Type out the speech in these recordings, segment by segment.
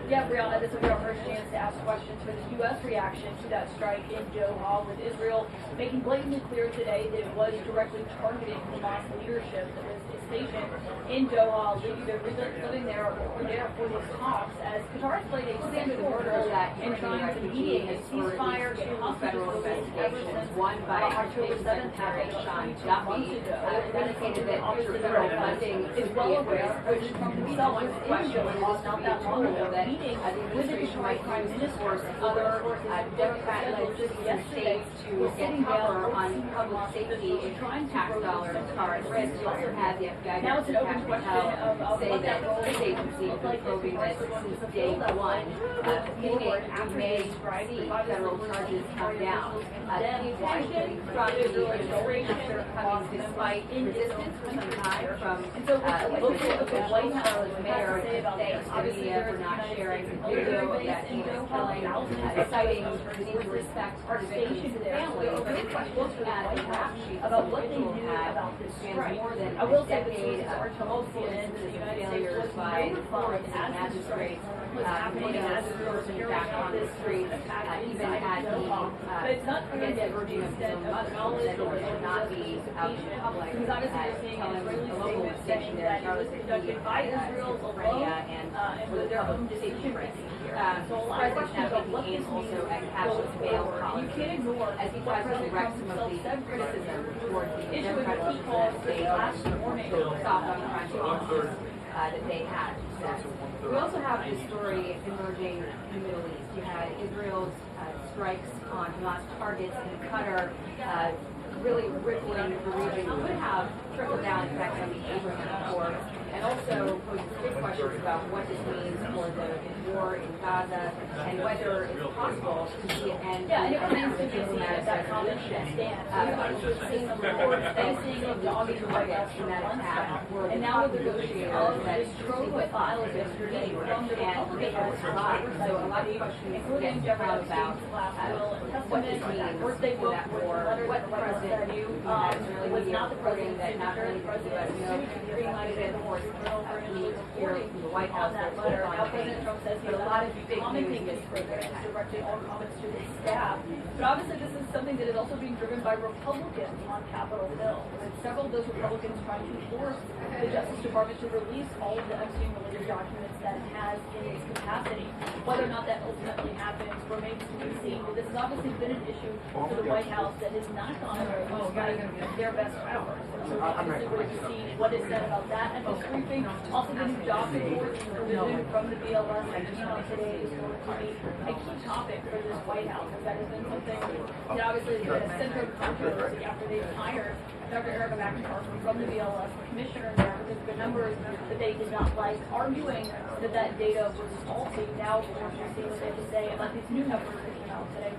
Yeah, Brianna, this will be our first chance to ask questions for the U.S. reaction to that strike in Doha, with Israel making blatantly clear today that it was directly targeting Hamas leadership that was stationed in Doha, living there or there for these talks, as Qatar has played a standard role in trying to mediate a ceasefire, get hostages released ever since October 7th happened 22 months ago. Indicated that federal funding is well aware of President Trump himself was in Doha not that long ago, that with the Detroit Prime Minister, other Democrat-led states to get cover on public safety and tax dollars are at risk. You also had the FBI now it's an open question of say what that that this agency has been probing that since day one, meaning after may see federal charges come down. The attention from the administration coming despite resistance for some time from local White House mayor to thank the media for not sharing the video of that killing, citing the need to respect our victims' families. But the question at the rap sheet about what they knew had about this spans strike. more than I will a say decade of tumultuous failures by courts and magistrates, putting us back on the street, even at the against the urging of his own mother, that he would not be out in public, telling the local station there, Charlotte, that he had schizophrenia and was a public safety risk. President now taking aim also at cashless bail policy as he tries to direct some of the criticism towards the Democratic United States soft on crime policies that they had. We also have this story emerging in the Middle East. You had Israel's strikes on Hamas targets in Qatar, really rippling the region, could have trickle-down effect on the Abraham Accords, and also poses big questions about what this means for the war in Gaza and whether it's possible to see an end to a diplomatic resolution. We've seen the reports facing the August targets in that attack were the top negotiators that strove with file of yesterday and they were survived. So a lot of questions get about what this means for that war, what the president knew, was not the president that not only the U.S. green-lighted it, of course, here from the White House, that letter. Now President Trump says but a lot of big news this program directed all comments to his staff. But obviously this is something that is also being driven by Republicans on Capitol Hill. And several of those Republicans trying to force the Justice Department to release all of the Epstein-related documents that it has in its capacity. Whether or not that ultimately happens remains to be seen. But this has obviously been an issue for the White House that has not gone by their best powers. So obviously we're going to see what is said about that and the sweeping. Also the new job report from the BLS that came out today is going to be a key topic for this White House. That has been something that obviously has been a center of controversy after they've hired Dr. Erica McIntyre from the BLS, the commissioner there, because the numbers that they did not like, arguing that that data was faulty. Now we're going to see what they have to say about these new numbers that came out today.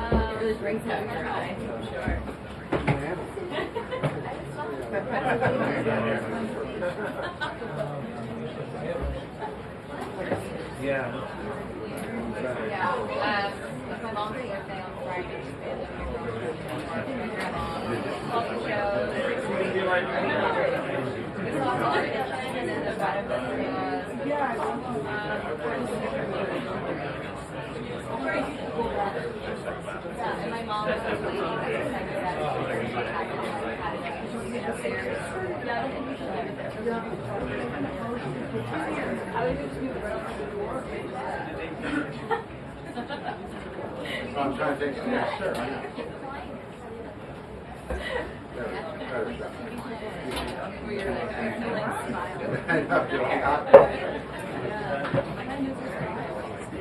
It really brings out your eye, I'm sure. Yeah. My mom's birthday on Friday. And my mom was I'm trying to think. Yeah, sure.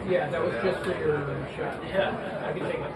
Yeah, that was just for your shot. Yeah, I can take it.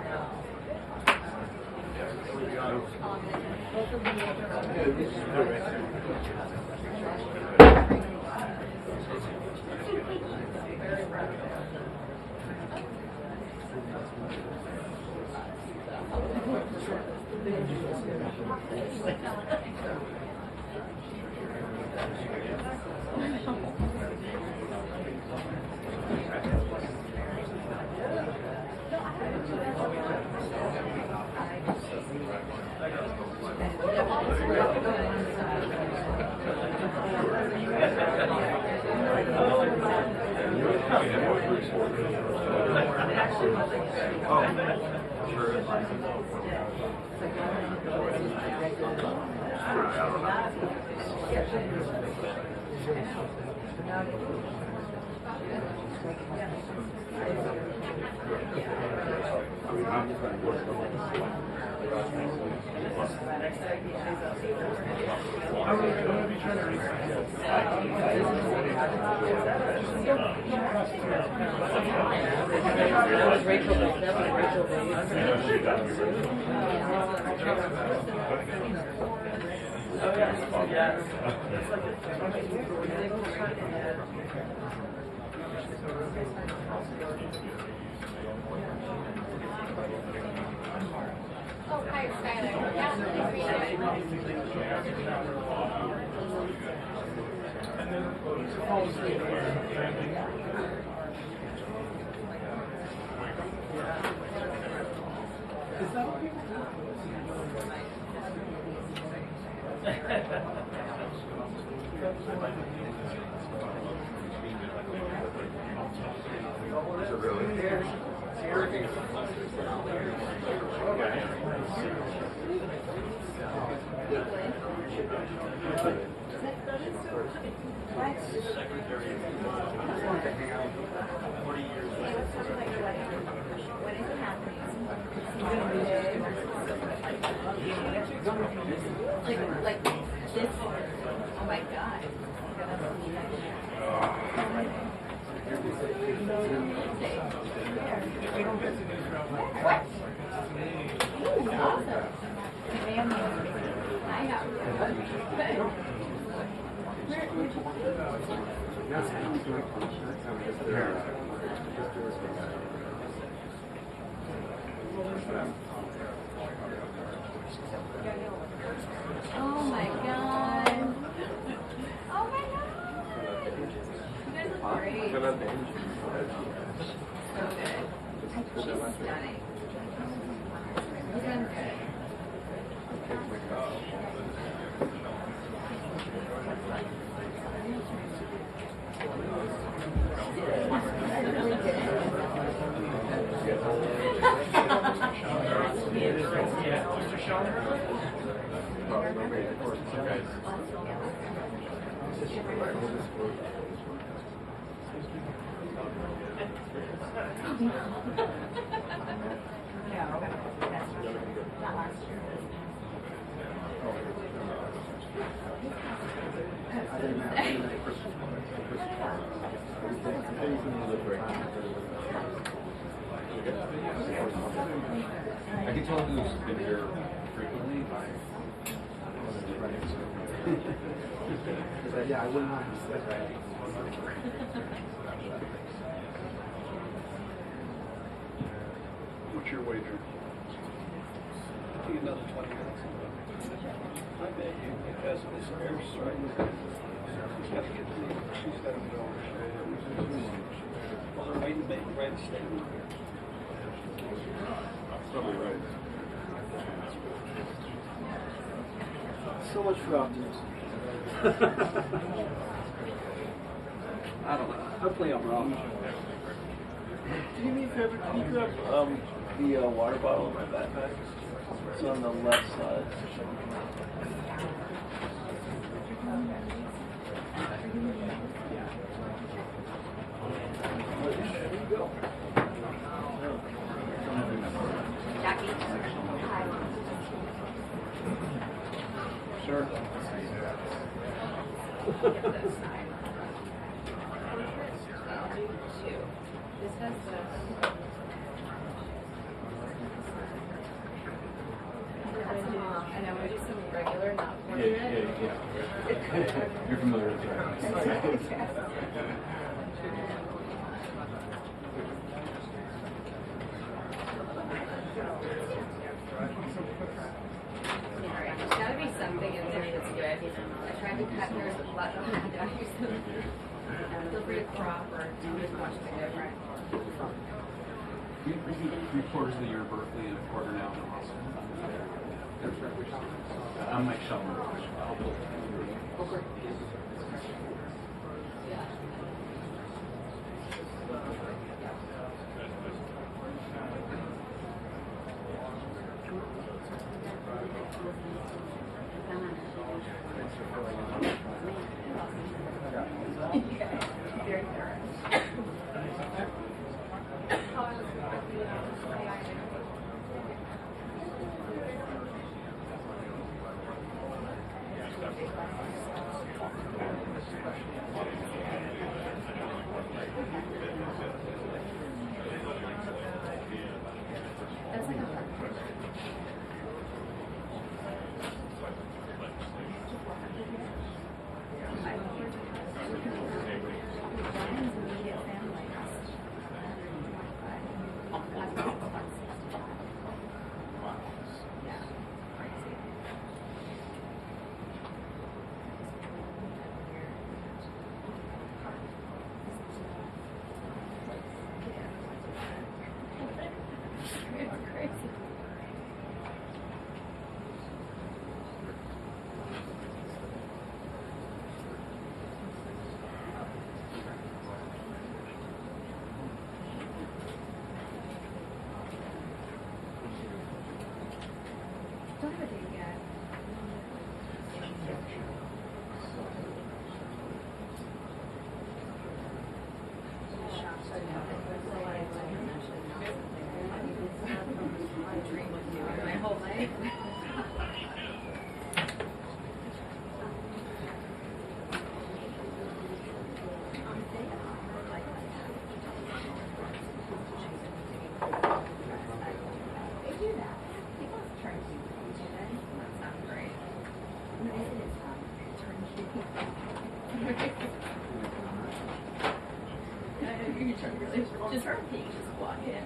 Like this. Oh my God. What? Ooh, awesome. I have. Oh my God. Oh my God. You guys look great. So good. She's stunning. You done good. I can tell who's been here frequently by Yeah, I wouldn't mind. What's your wager? Take another 20 minutes. I bet you, because of this airstrike, she's got to get to me. She's got to go. Well, they're waiting to make a right statement. Probably right. So much for optimism. I don't know. Hopefully I'm wrong. Do you me a favor? Can you grab the water bottle in my backpack? It's on the left side. There you go. Jackie. Sure. This has I know, we'll do some regular, not Yeah, fortunate. yeah. You're familiar with it. Alright, there's gotta be something in there that's good. I tried to cut yours with blood on it. Feel free to crop or just watch the different. Three-quarters of the year Berkeley and a quarter now in the hospital. I'm Mike Shelmer. Very thorough. That's like a hard part. It's crazy. Don't have a date yet. My whole life. They do that. People try to do that. That's not great. No, it is You're trying to really just her peek, just walk in.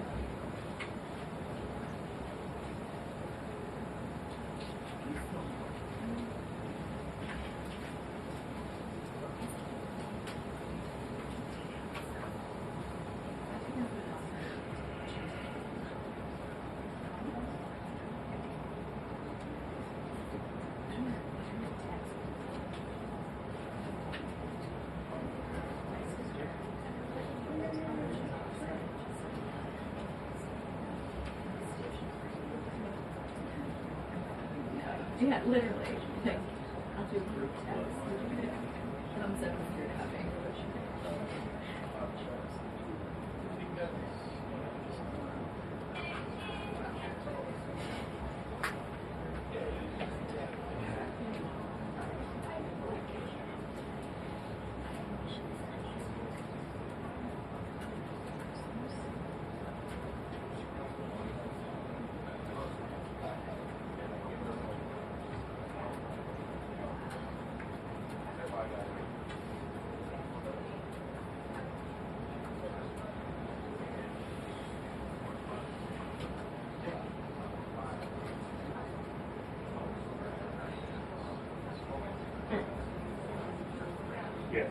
Yeah, literally. Like, I'll do group text. Thumbs up if you're having. Yes.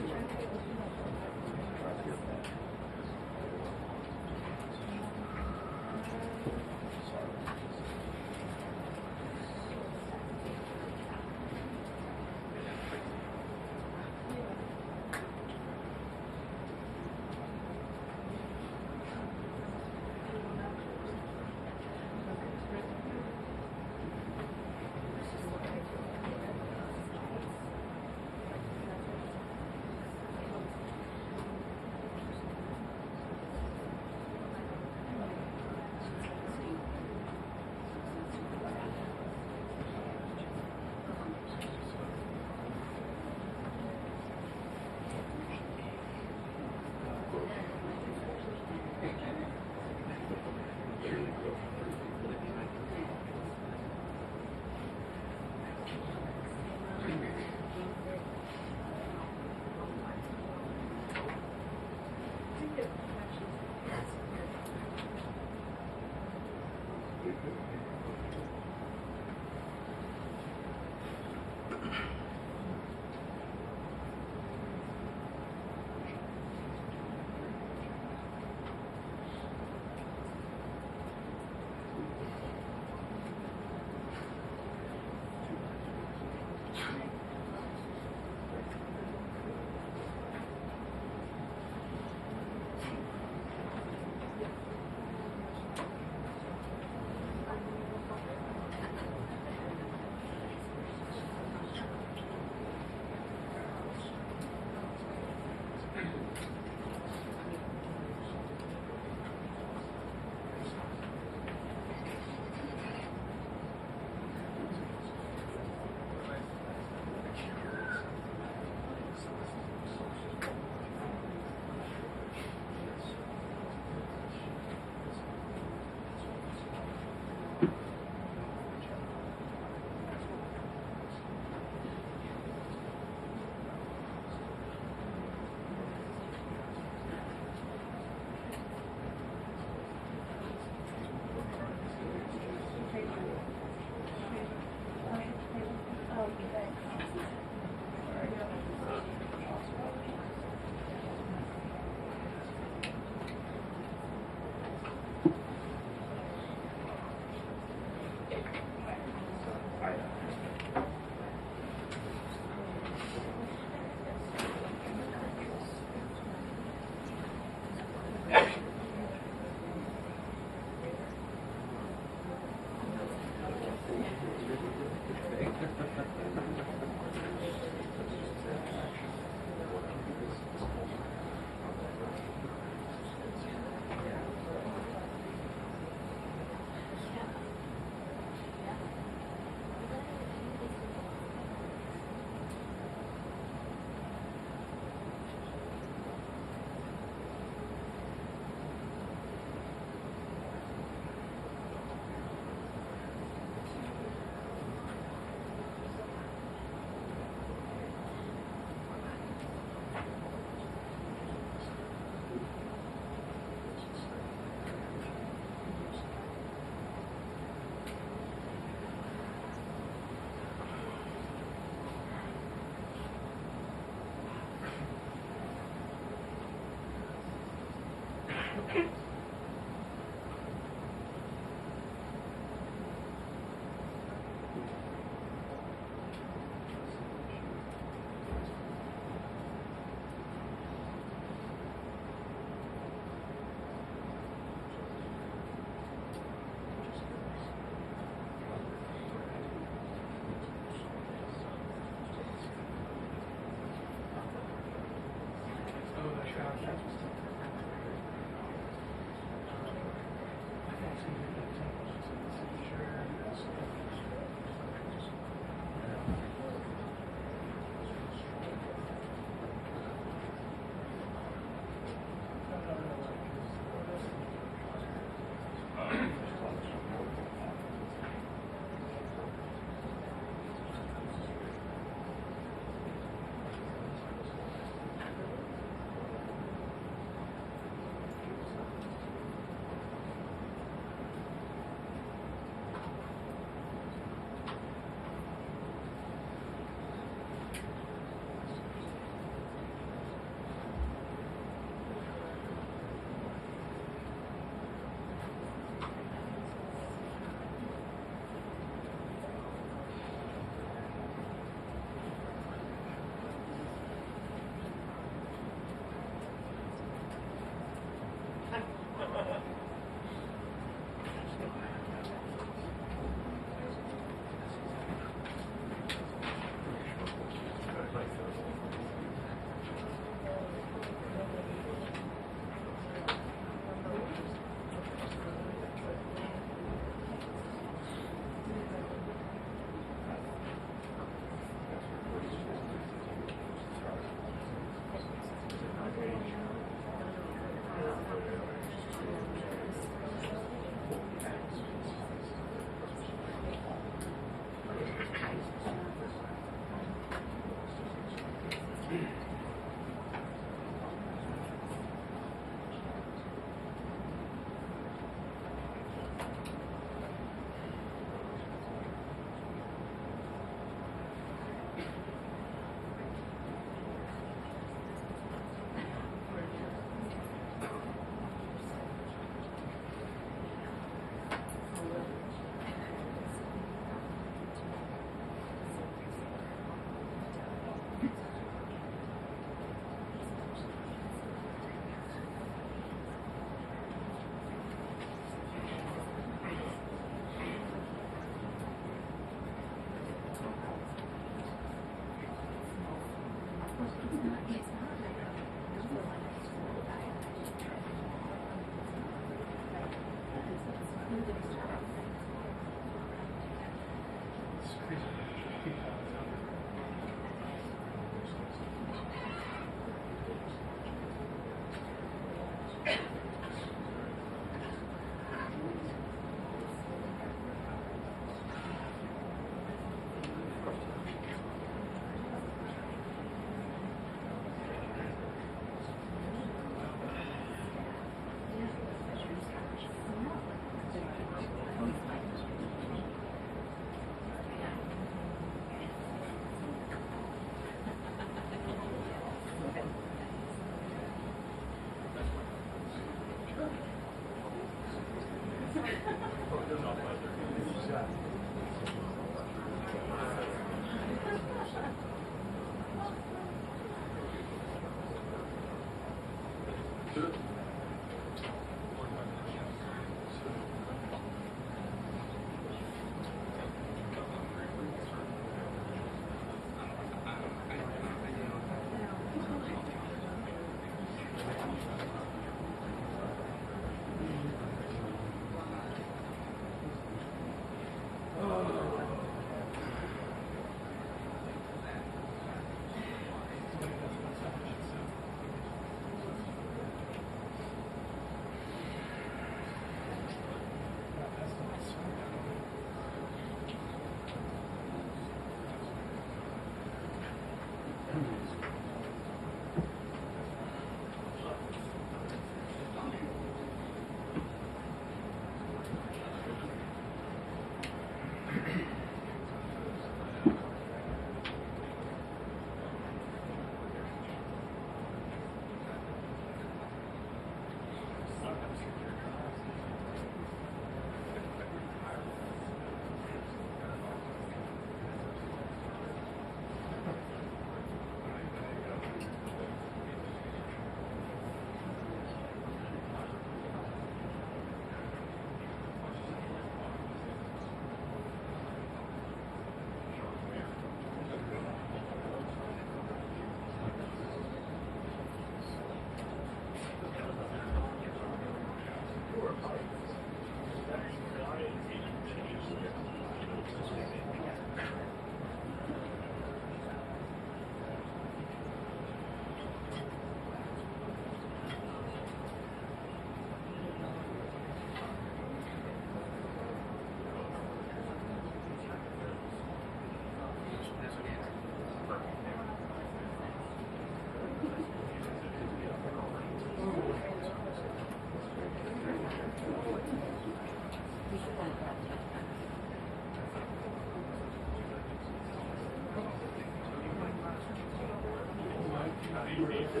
Right.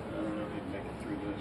I don't know if you'd make it through this.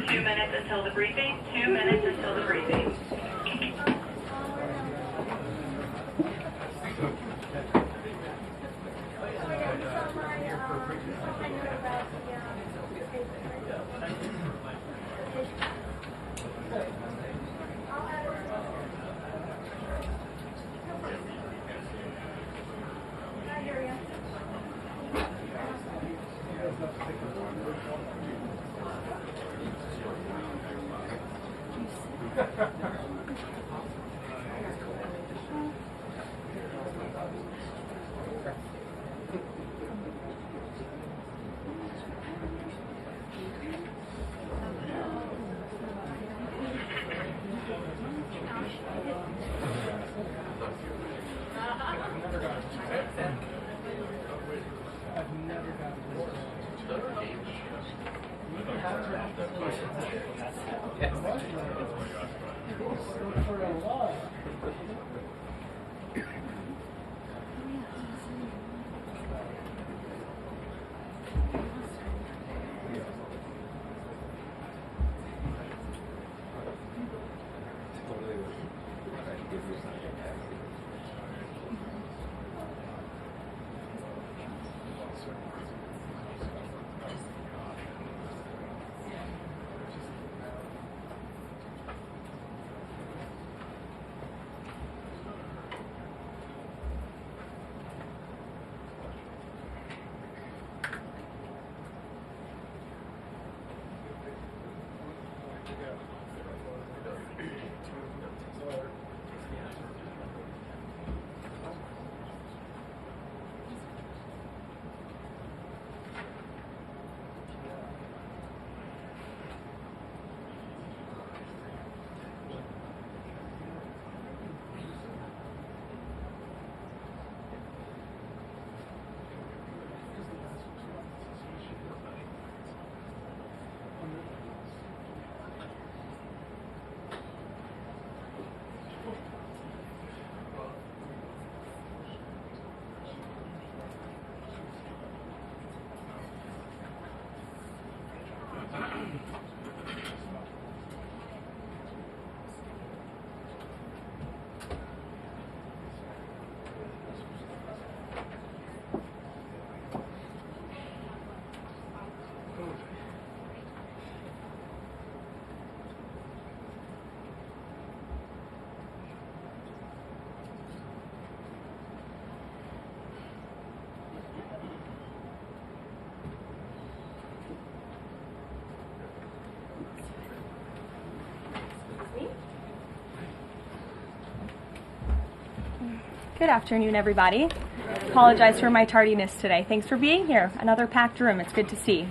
Two minutes until the briefing. 2 minutes until the briefing. Good afternoon, everybody. Apologize for my tardiness today. Thanks for being here. Another packed room. It's good to see.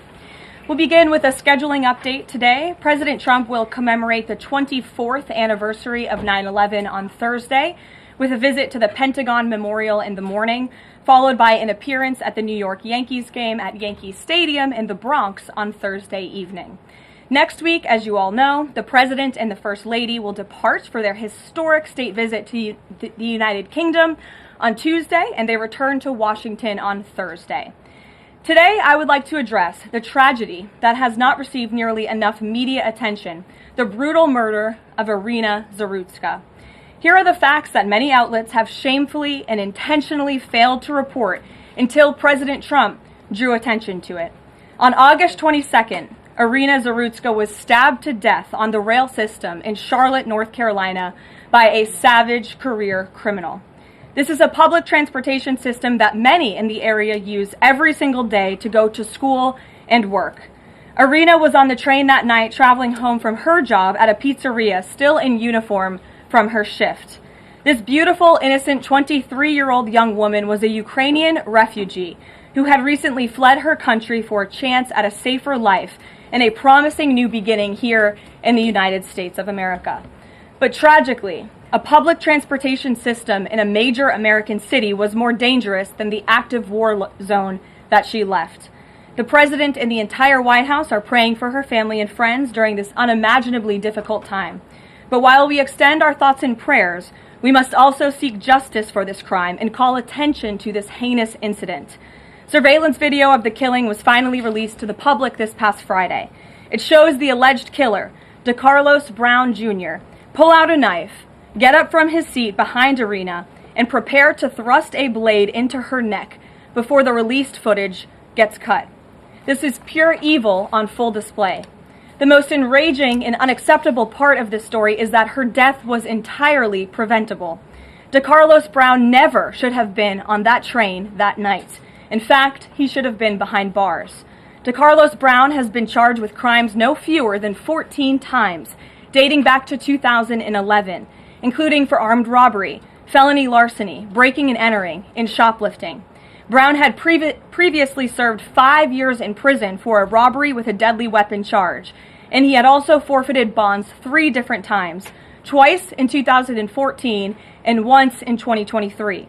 We'll begin with a scheduling update today. President Trump will commemorate the 24th anniversary of 9/11 on Thursday with a visit to the Pentagon Memorial in the morning, followed by an appearance at the New York Yankees game at Yankee Stadium in the Bronx on Thursday evening. Next week, as you all know, the President and the First Lady will depart for their historic state visit to the United Kingdom on Tuesday, and they return to Washington on Thursday. Today, I would like to address the tragedy that has not received nearly enough media attention, the brutal murder of Irina Zarutska. Here are the facts that many outlets have shamefully and intentionally failed to report until President Trump drew attention to it. On August 22nd, Irina Zarutska was stabbed to death on the rail system in Charlotte, North Carolina, by a savage career criminal. This is a public transportation system that many in the area use every single day to go to school and work. Irina was on the train that night traveling home from her job at a pizzeria, still in uniform from her shift. This beautiful, innocent 23-year-old young woman was a Ukrainian refugee who had recently fled her country for a chance at a safer life and a promising new beginning here in the United States of America. But tragically, a public transportation system in a major American city was more dangerous than the active war zone that she left. The President and the entire White House are praying for her family and friends during this unimaginably difficult time. But while we extend our thoughts and prayers, we must also seek justice for this crime and call attention to this heinous incident. Surveillance video of the killing was finally released to the public this past Friday. It shows the alleged killer, DeCarlos Brown Jr., pull out a knife, get up from his seat behind Irina, and prepare to thrust a blade into her neck before the released footage gets cut. This is pure evil on full display. The most enraging and unacceptable part of this story is that her death was entirely preventable. DeCarlos Brown never should have been on that train that night. In fact, he should have been behind bars. DeCarlos Brown has been charged with crimes no fewer than 14 times, dating back to 2011, including for armed robbery, felony larceny, breaking and entering, and shoplifting. Brown had previously served 5 years in prison for a robbery with a deadly weapon charge, and he had also forfeited bonds 3 different times, twice in 2014 and once in 2023.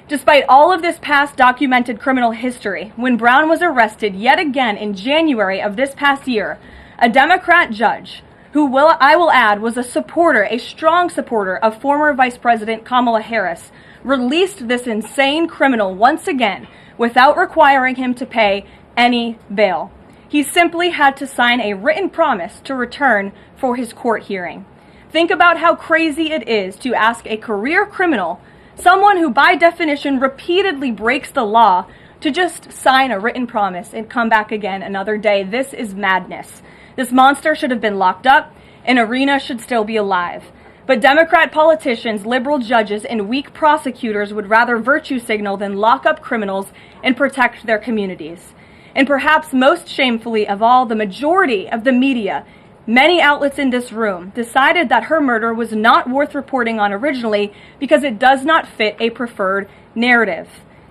Despite all of this past documented criminal history, when Brown was arrested yet again in January of this past year, a Democrat judge, I will add was a strong supporter of former Vice President Kamala Harris, released this insane criminal once again without requiring him to pay any bail. He simply had to sign a written promise to return for his court hearing. Think about how crazy it is to ask a career criminal, someone who by definition repeatedly breaks the law, to just sign a written promise and come back again another day. This is madness. This monster should have been locked up, and Irina should still be alive. But Democrat politicians, liberal judges, and weak prosecutors would rather virtue signal than lock up criminals and protect their communities. And perhaps most shamefully of all, the majority of the media, many outlets in this room, decided that her murder was not worth reporting on originally because it does not fit a preferred narrative.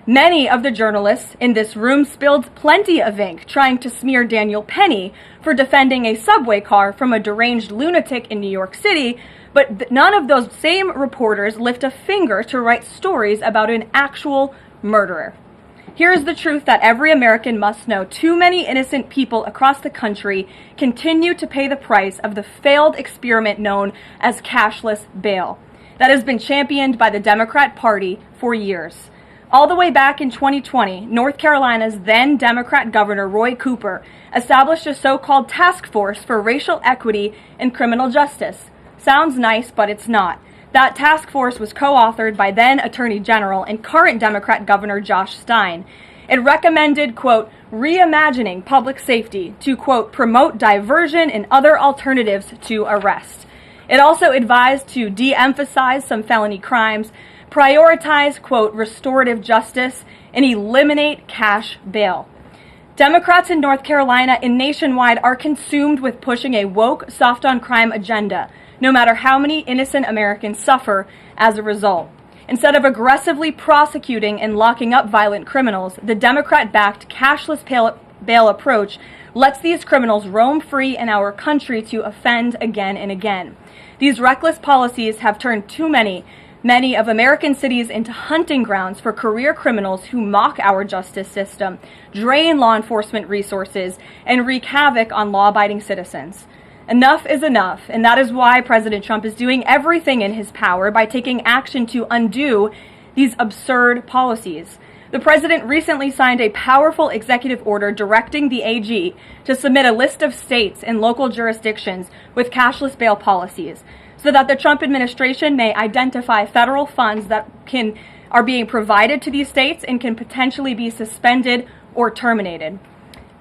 Many of the journalists in this room spilled plenty of ink trying to smear Daniel Penny for defending a subway car from a deranged lunatic in New York City, but none of those same reporters lift a finger to write stories about an actual murderer. Here's the truth that every American must know. Too many innocent people across the country continue to pay the price of the failed experiment known as cashless bail that has been championed by the Democrat Party for years. All the way back in 2020, North Carolina's then Democrat Governor Roy Cooper established a so-called task force for racial equity and criminal justice. Sounds nice, but it's not. That task force was co-authored by then Attorney General and current Democrat Governor Josh Stein. It recommended, quote, reimagining public safety to, quote, promote diversion and other alternatives to arrest. It also advised to de-emphasize some felony crimes, prioritize, quote, restorative justice, and eliminate cash bail. Democrats in North Carolina and nationwide are consumed with pushing a woke, soft-on-crime agenda, no matter how many innocent Americans suffer as a result. Instead of aggressively prosecuting and locking up violent criminals, the Democrat-backed cashless bail approach lets these criminals roam free in our country to offend again and again. These reckless policies have turned too many of American cities into hunting grounds for career criminals who mock our justice system, drain law enforcement resources, and wreak havoc on law-abiding citizens. Enough is enough, and that is why President Trump is doing everything in his power by taking action to undo these absurd policies. The president recently signed a powerful executive order directing the AG to submit a list of states and local jurisdictions with cashless bail policies so that the Trump administration may identify federal funds that are being provided to these states and can potentially be suspended or terminated.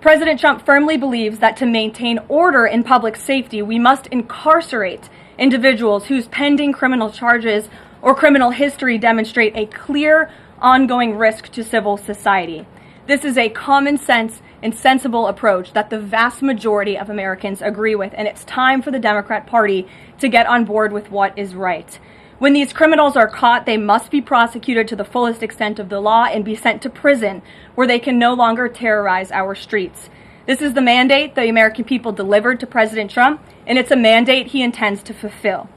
President Trump firmly believes that to maintain order in public safety, we must incarcerate individuals whose pending criminal charges or criminal history demonstrate a clear, ongoing risk to civil society. This is a common sense and sensible approach that the vast majority of Americans agree with, and it's time for the Democrat Party to get on board with what is right. When these criminals are caught, they must be prosecuted to the fullest extent of the law and be sent to prison, where they can no longer terrorize our streets. This is the mandate the American people delivered to President Trump, and it's a mandate he intends to fulfill.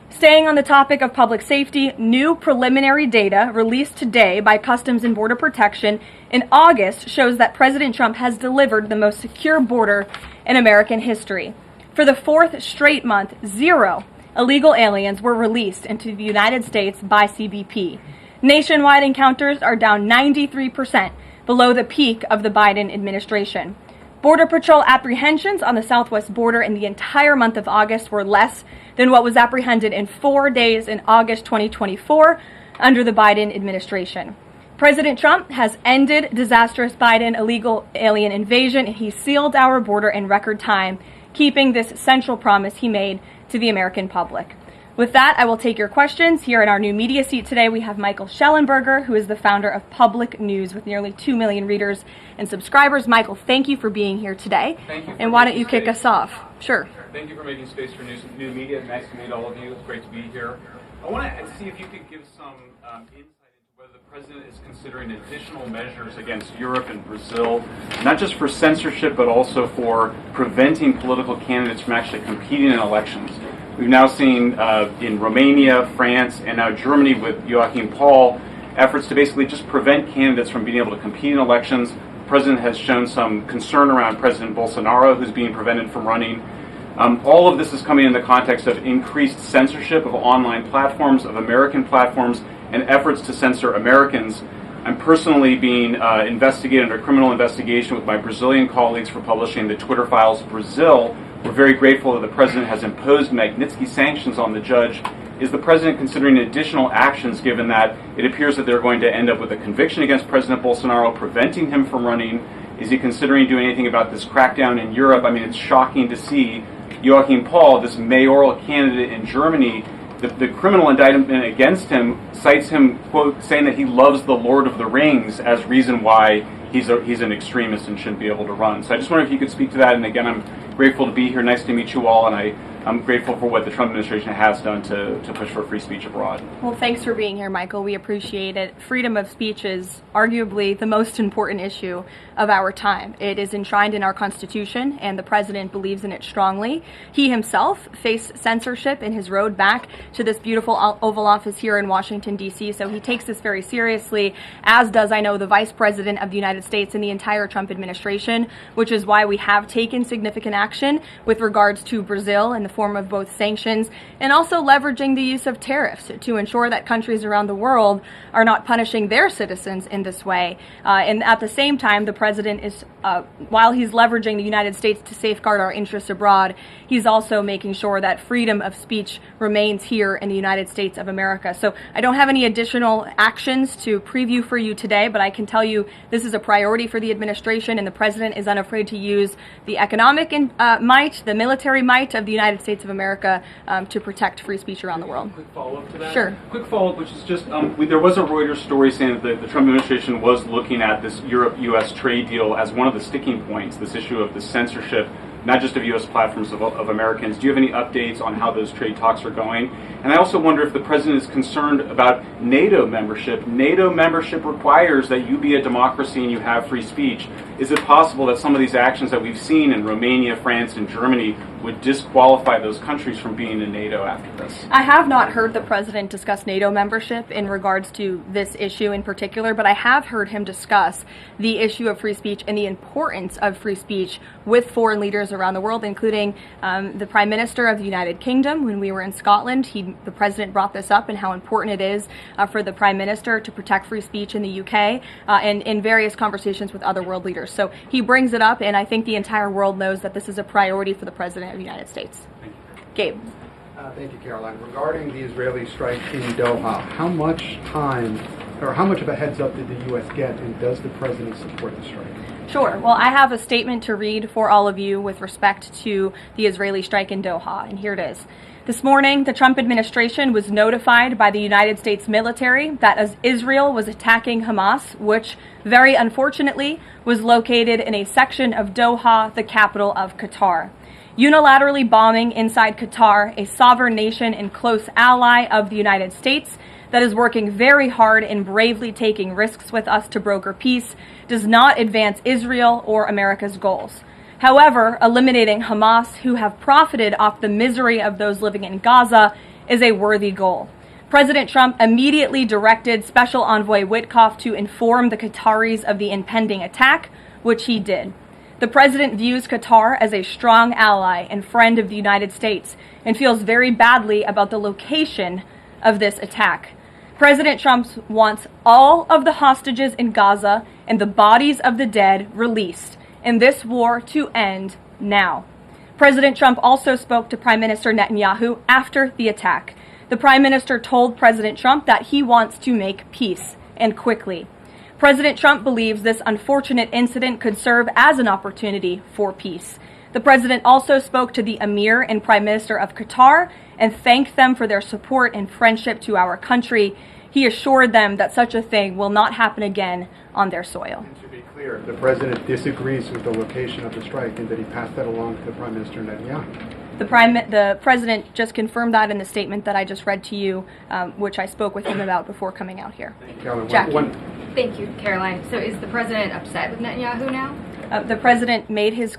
Staying on the topic of public safety, new preliminary data released today by Customs and Border Protection in August shows that President Trump has delivered the most secure border in American history. For the fourth straight month, 0 illegal aliens were released into the United States by CBP. Nationwide encounters are down 93% below the peak of the Biden administration. Border Patrol apprehensions on the southwest border in the entire month of August were less than what was apprehended in 4 days in August 2024 under the Biden administration. President Trump has ended disastrous Biden illegal alien invasion, and he sealed our border in record time, keeping this central promise he made to the American public. With that, I will take your questions. Here in our new media seat today, we have Michael Schellenberger, who is the founder of Public News with nearly 2 million readers and subscribers. Michael, thank you for being here today. Thank you. And why don't you kick us off? Sure. Thank you for making space for new media. Nice to meet all of you. It's great to be here. I want to see if you could give some insight into whether the president is considering additional measures against Europe and Brazil, not just for censorship, but also for preventing political candidates from actually competing in elections. We've now seen in Romania, France, and now Germany with Joachim Paul, efforts to basically just prevent candidates from being able to compete in elections. The president has shown some concern around President Bolsonaro, who's being prevented from running. All of this is coming in the context of increased censorship of online platforms, of American platforms, and efforts to censor Americans. I'm personally being investigated under criminal investigation with my Brazilian colleagues for publishing the Twitter Files Brazil. We're very grateful that the president has imposed Magnitsky sanctions on the judge. Is the president considering additional actions, given that it appears that they're going to end up with a conviction against President Bolsonaro, preventing him from running? Is he considering doing anything about this crackdown in Europe? I mean, it's shocking to see Joachim Paul, this mayoral candidate in Germany, the criminal indictment against him cites him, quote, saying that he loves the Lord of the Rings as reason why he's an extremist and shouldn't be able to run. So I just wonder if you could speak to that. And again, I'm grateful to be here. Nice to meet you all. And I'm grateful for what the Trump administration has done to push for free speech abroad. Well, thanks for being here, Michael. We appreciate it. Freedom of speech is arguably the most important issue of our time. It is enshrined in our Constitution, and the president believes in it strongly. He himself faced censorship in his road back to this beautiful Oval Office here in Washington, D.C., so he takes this very seriously, as does, I know, the Vice President of the United States and the entire Trump administration, which is why we have taken significant action with regards to Brazil in the form of both sanctions and also leveraging the use of tariffs to ensure that countries around the world are not punishing their citizens in this way. And at the same time, the president is, while he's leveraging the United States to safeguard our interests abroad, he's also making sure that freedom of speech remains here in the United States of America. So I don't have any additional actions to preview for you today, but I can tell you this is a priority for the administration, and the president is unafraid to use the economic might, the military might of the United States of America to protect free speech around the world. Quick follow-up to that? Sure. Quick follow-up, which is just, there was a Reuters story saying that the Trump administration was looking at this Europe-U.S. trade deal as one of the sticking points, this issue of the censorship not just of U.S. platforms, of Americans. Do you have any updates on how those trade talks are going? And I also wonder if the president is concerned about NATO membership. NATO membership requires that you be a democracy and you have free speech. Is it possible that some of these actions that we've seen in Romania, France, and Germany would disqualify those countries from being in NATO after this? I have not heard the president discuss NATO membership in regards to this issue in particular, but I have heard him discuss the issue of free speech and the importance of free speech with foreign leaders around the world, including the Prime Minister of the United Kingdom. When we were in Scotland, the president brought this up and how important it is for the Prime Minister to protect free speech in the UK and in various conversations with other world leaders. So he brings it up, and I think the entire world knows that this is a priority for the President of the United States. Gabe. Thank you, Karoline. Regarding the Israeli strike in Doha, how much time or how much of a heads up did the U.S. get, and does the president support the strike? Sure. Well, I have a statement to read for all of you with respect to the Israeli strike in Doha, and here it is. This morning, the Trump administration was notified by the United States military that as Israel was attacking Hamas, which very unfortunately was located in a section of Doha, the capital of Qatar. Unilaterally bombing inside Qatar, a sovereign nation and close ally of the United States that is working very hard and bravely taking risks with us to broker peace, does not advance Israel or America's goals. However, eliminating Hamas, who have profited off the misery of those living in Gaza, is a worthy goal. President Trump immediately directed Special Envoy Witkoff to inform the Qataris of the impending attack, which he did. The president views Qatar as a strong ally and friend of the United States and feels very badly about the location of this attack. President Trump wants all of the hostages in Gaza and the bodies of the dead released, and this war to end now. President Trump also spoke to Prime Minister Netanyahu after the attack. The Prime Minister told President Trump that he wants to make peace, and quickly. President Trump believes this unfortunate incident could serve as an opportunity for peace. The president also spoke to the Emir and Prime Minister of Qatar and thanked them for their support and friendship to our country. He assured them that such a thing will not happen again on their soil. And to be clear, the president disagrees with the location of the strike, and that he passed that along to the Prime Minister Netanyahu. The president just confirmed that in the statement that I just read to you, which I spoke with him about before coming out here. Jackie. Thank you, Karoline. So is the president upset with Netanyahu now? The president made his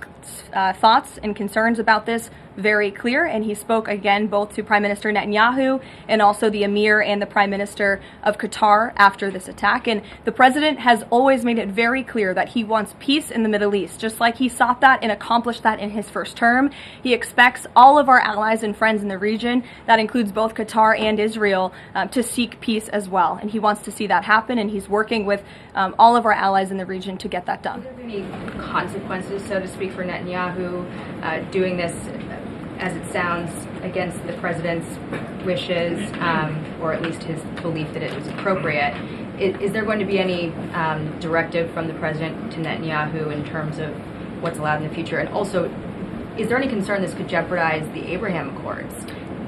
thoughts and concerns about this very clear, and he spoke again both to Prime Minister Netanyahu and also the Emir and the Prime Minister of Qatar after this attack. And the president has always made it very clear that he wants peace in the Middle East, just like he sought that and accomplished that in his first term. He expects all of our allies and friends in the region, that includes both Qatar and Israel, to seek peace as well. And he wants to see that happen, and he's working with all of our allies in the region to get that done. Are there any consequences, so to speak, for Netanyahu doing this, as it sounds, against the president's wishes, or at least his belief that it was appropriate? Is there going to be any directive from the president to Netanyahu in terms of what's allowed in the future? And also, is there any concern this could jeopardize the Abraham Accords?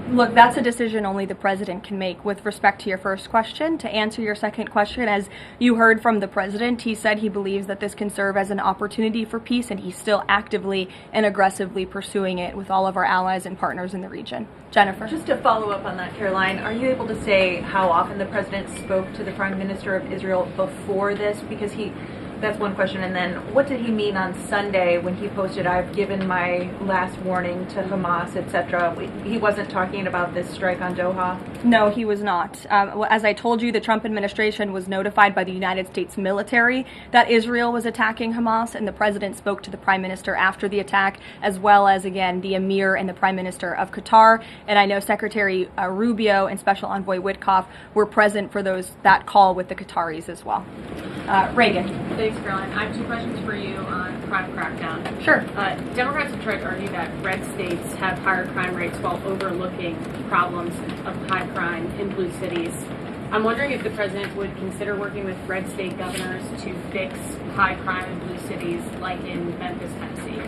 Look, that's a decision only the president can make. With respect to your first question, to answer your second question, as you heard from the president, he said he believes that this can serve as an opportunity for peace, and he's still actively and aggressively pursuing it with all of our allies and partners in the region. Jennifer? Just to follow up on that, Karoline, are you able to say how often the president spoke to the Prime Minister of Israel before this? Because that's one question. And then what did he mean on Sunday when he posted, "I've given my last warning to Hamas," etc.? He wasn't talking about this strike on Doha? No, he was not. As I told you, the Trump administration was notified by the United States military that Israel was attacking Hamas, and the president spoke to the Prime Minister after the attack, as well as, again, the Emir and the Prime Minister of Qatar. And I know Secretary Rubio and Special Envoy Witkoff were present for that call with the Qataris as well. Reagan. Thanks, Caroline. I have two questions for you on crime crackdown. Sure. Democrats have tried to argue that red states have higher crime rates while overlooking problems of high crime in blue cities. I'm wondering if the president would consider working with red state governors to fix high crime in blue cities, like in Memphis, Tennessee.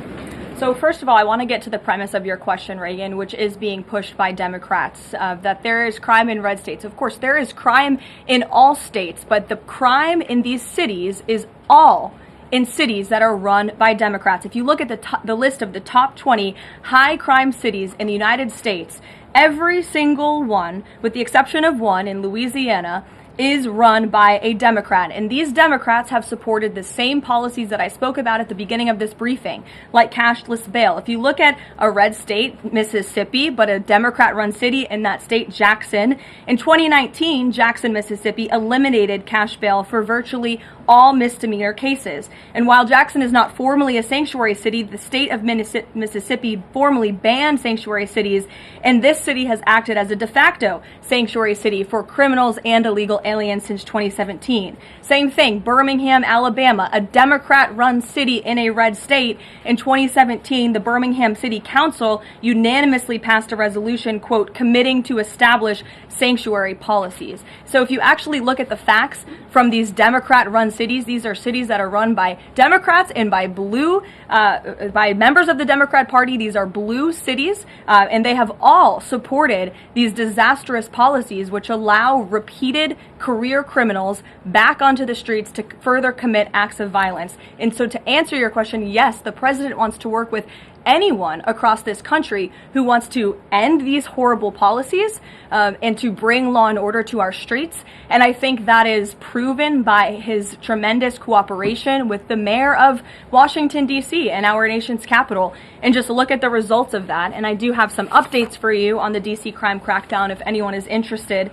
So first of all, I want to get to the premise of your question, Reagan, which is being pushed by Democrats, that there is crime in red states. Of course, there is crime in all states, but the crime in these cities is all in cities that are run by Democrats. If you look at the list of the top 20 high crime cities in the United States, every single one, with the exception of one in Louisiana, is run by a Democrat. And these Democrats have supported the same policies that I spoke about at the beginning of this briefing, like cashless bail. If you look at a red state, Mississippi, but a Democrat-run city in that state, Jackson, in 2019, Jackson, Mississippi eliminated cash bail for virtually all misdemeanor cases. And while Jackson is not formally a sanctuary city, the state of Mississippi formally banned sanctuary cities, and this city has acted as a de facto sanctuary city for criminals and illegal aliens since 2017. Same thing, Birmingham, Alabama, a Democrat-run city in a red state. In 2017, the Birmingham City Council unanimously passed a resolution, quote, committing to establish sanctuary policies. So if you actually look at the facts from these Democrat-run cities, these are cities that are run by Democrats and by by members of the Democrat Party. These are blue cities, and they have all supported these disastrous policies which allow repeated career criminals back onto the streets to further commit acts of violence. And so to answer your question, yes, the president wants to work with anyone across this country who wants to end these horrible policies and to bring law and order to our streets. And I think that is proven by his tremendous cooperation with the mayor of Washington, D.C. and our nation's capital. And just look at the results of that. And I do have some updates for you on the D.C. crime crackdown if anyone is interested.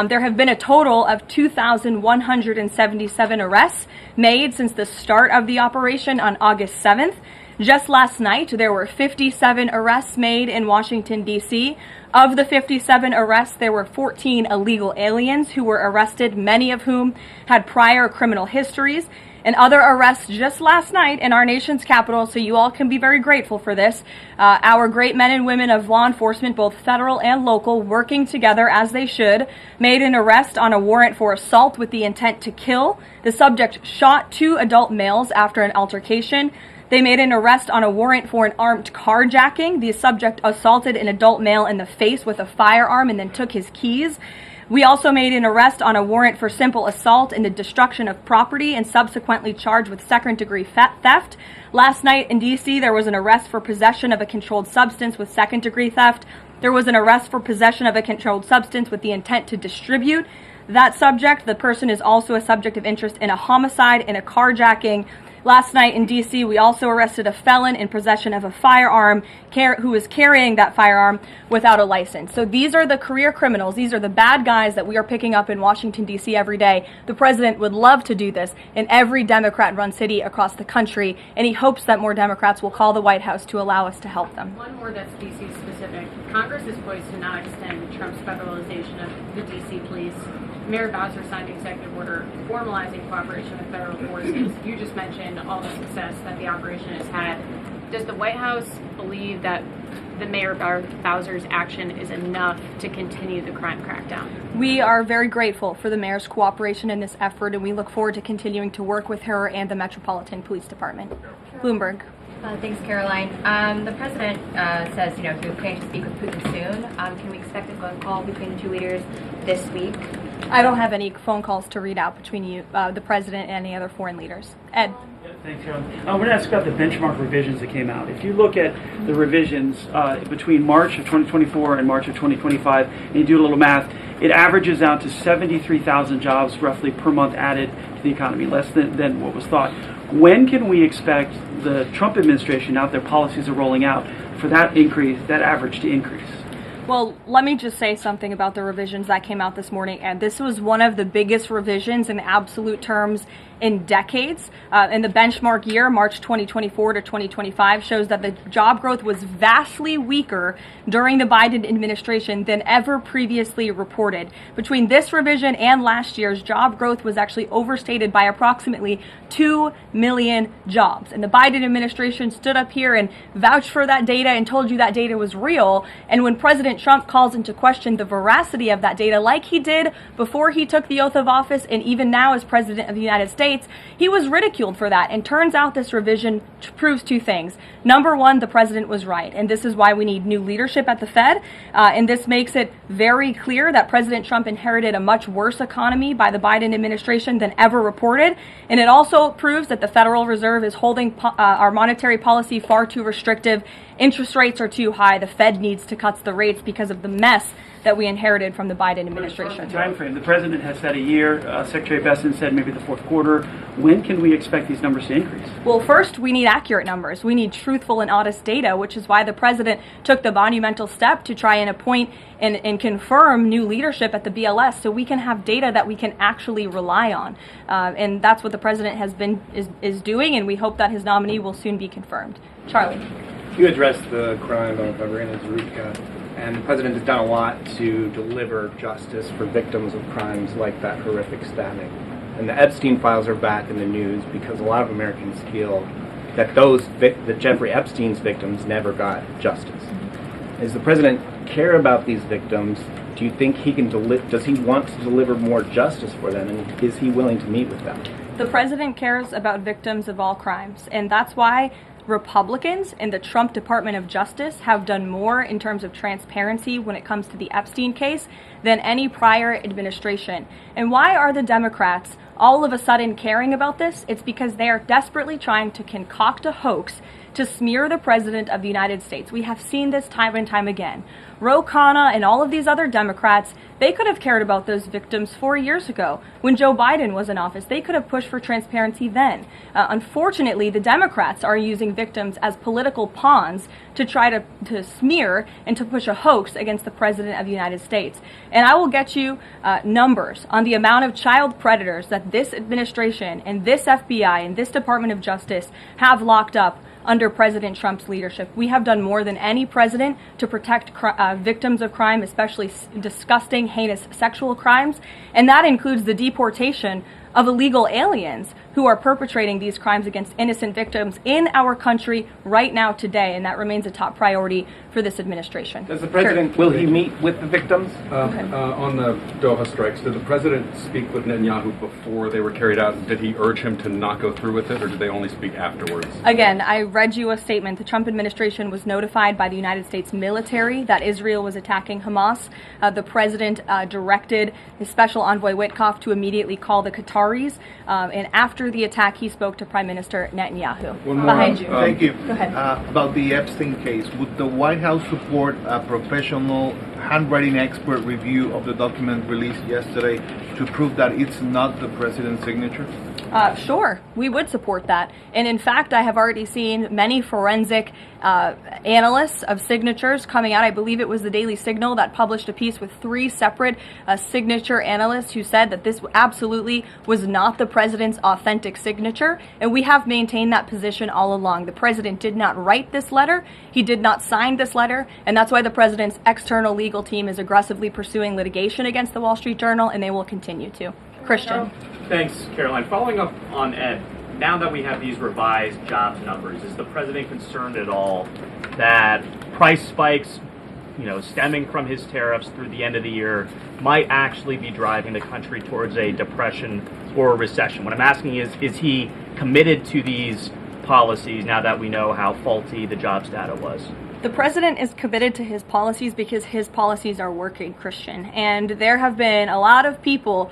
There have been a total of 2,177 arrests made since the start of the operation on August 7th. Just last night, there were 57 arrests made in Washington, D.C. Of the 57 arrests, there were 14 illegal aliens who were arrested, many of whom had prior criminal histories. And other arrests just last night in our nation's capital, so you all can be very grateful for this. Our great men and women of law enforcement, both federal and local, working together as they should, made an arrest on a warrant for assault with the intent to kill. The subject shot 2 adult males after an altercation. They made an arrest on a warrant for an armed carjacking. The subject assaulted an adult male in the face with a firearm and then took his keys. We also made an arrest on a warrant for simple assault and the destruction of property and subsequently charged with second-degree theft. Last night in D.C., there was an arrest for possession of a controlled substance with second-degree theft. There was an arrest for possession of a controlled substance with the intent to distribute. That subject, the person is also a subject of interest in a homicide and a carjacking. Last night in D.C., we also arrested a felon in possession of a firearm who was carrying that firearm without a license. So these are the career criminals. These are the bad guys that we are picking up in Washington, D.C. every day. The president would love to do this in every Democrat-run city across the country, and he hopes that more Democrats will call the White House to allow us to help them. One more that's D.C. specific. Congress is poised to not extend Trump's federalization of the D.C. police. Mayor Bowser signed an executive order formalizing cooperation with federal forces. You just mentioned all the success that the operation has had. Does the White House believe that the Mayor Bowser's action is enough to continue the crime crackdown? We are very grateful for the mayor's cooperation in this effort, and we look forward to continuing to work with her and the Metropolitan Police Department. Bloomberg. Thanks, Karoline. The president says, he plans to speak with Putin soon. Can we expect a phone call between the two leaders this week? I don't have any phone calls to read out between you, the president, and any other foreign leaders. Ed. Thanks, Carol. I want to ask about the benchmark revisions that came out. If you look at the revisions between March of 2024 and March of 2025, and you do a little math, it averages out to 73,000 jobs roughly per month added to the economy, less than what was thought. When can we expect the Trump administration, now that their policies are rolling out, for that average to increase? Well, let me just say something about the revisions that came out this morning. And this was one of the biggest revisions in absolute terms in decades. In the benchmark year, March 2024 to 2025, shows that the job growth was vastly weaker during the Biden administration than ever previously reported. Between this revision and last year's, job growth was actually overstated by approximately 2 million jobs. And the Biden administration stood up here and vouched for that data and told you that data was real. And when President Trump calls into question the veracity of that data, like he did before he took the oath of office and even now as President of the United States, States, he was ridiculed for that. And turns out this revision proves two things. Number one, the president was right, and this is why we need new leadership at the Fed. And this makes it very clear that President Trump inherited a much worse economy by the Biden administration than ever reported. And it also proves that the Federal Reserve is holding our monetary policy far too restrictive. Interest rates are too high. The Fed needs to cut the rates because of the mess that we inherited from the Biden administration. Time frame. The president has said a year. Secretary Bethesda said maybe the fourth quarter. When can we expect these numbers to increase? Well, first, we need accurate numbers. We need truthful and honest data, which is why the president took the monumental step to try and appoint and confirm new leadership at the BLS so we can have data that we can actually rely on. And that's what the president is doing, and we hope that his nominee will soon be confirmed. Charlie. You addressed the crime of Irina Zarutska, and the president has done a lot to deliver justice for victims of crimes like that horrific stabbing. And the Epstein files are back in the news because a lot of Americans feel that that Jeffrey Epstein's victims never got justice. Does the president care about these victims? Do you think he can does he want to deliver more justice for them, and is he willing to meet with them? The president cares about victims of all crimes, and that's why Republicans in the Trump Department of Justice have done more in terms of transparency when it comes to the Epstein case than any prior administration. And why are the Democrats all of a sudden caring about this? It's because they are desperately trying to concoct a hoax to smear the President of the United States. We have seen this time and time again. Ro Khanna and all of these other Democrats, they could have cared about those victims 4 years ago when Joe Biden was in office. They could have pushed for transparency then. Unfortunately, the Democrats are using victims as political pawns to try to smear and to push a hoax against the President of the United States. And I will get you numbers on the amount of child predators that this administration and this FBI and this Department of Justice have locked up under President Trump's leadership. We have done more than any president to protect victims of crime, especially disgusting, heinous sexual crimes, and that includes the deportation of illegal aliens who are perpetrating these crimes against innocent victims in our country right now today, and that remains a top priority for this administration. Does the president, will he meet with the victims? On the Doha strikes, did the president speak with Netanyahu before they were carried out? Did he urge him to not go through with it, or did they only speak afterwards? Again, I read you a statement. The Trump administration was notified by the United States military that Israel was attacking Hamas. The president directed his special envoy Witkoff to immediately call the Qataris, and after the attack, he spoke to Prime Minister Netanyahu. Behind you. Thank you. Go ahead. About the Epstein case, would the White House support a professional handwriting expert review of the document released yesterday to prove that it's not the president's signature? Sure, we would support that. And in fact, I have already seen many forensic analysts of signatures coming out. I believe it was the Daily Signal that published a piece with 3 separate signature analysts who said that this absolutely was not the president's authentic signature. And we have maintained that position all along. The president did not write this letter. He did not sign this letter. And that's why the president's external legal team is aggressively pursuing litigation against the Wall Street Journal, and they will continue to. Christian. Thanks, Karoline. Following up on Ed, now that we have these revised jobs numbers, is the president concerned at all that price spikes, stemming from his tariffs through the end of the year, might actually be driving the country towards a depression or a recession? What I'm asking is he committed to these policies now that we know how faulty the jobs data was? The president is committed to his policies because his policies are working, Christian. And there have been a lot of people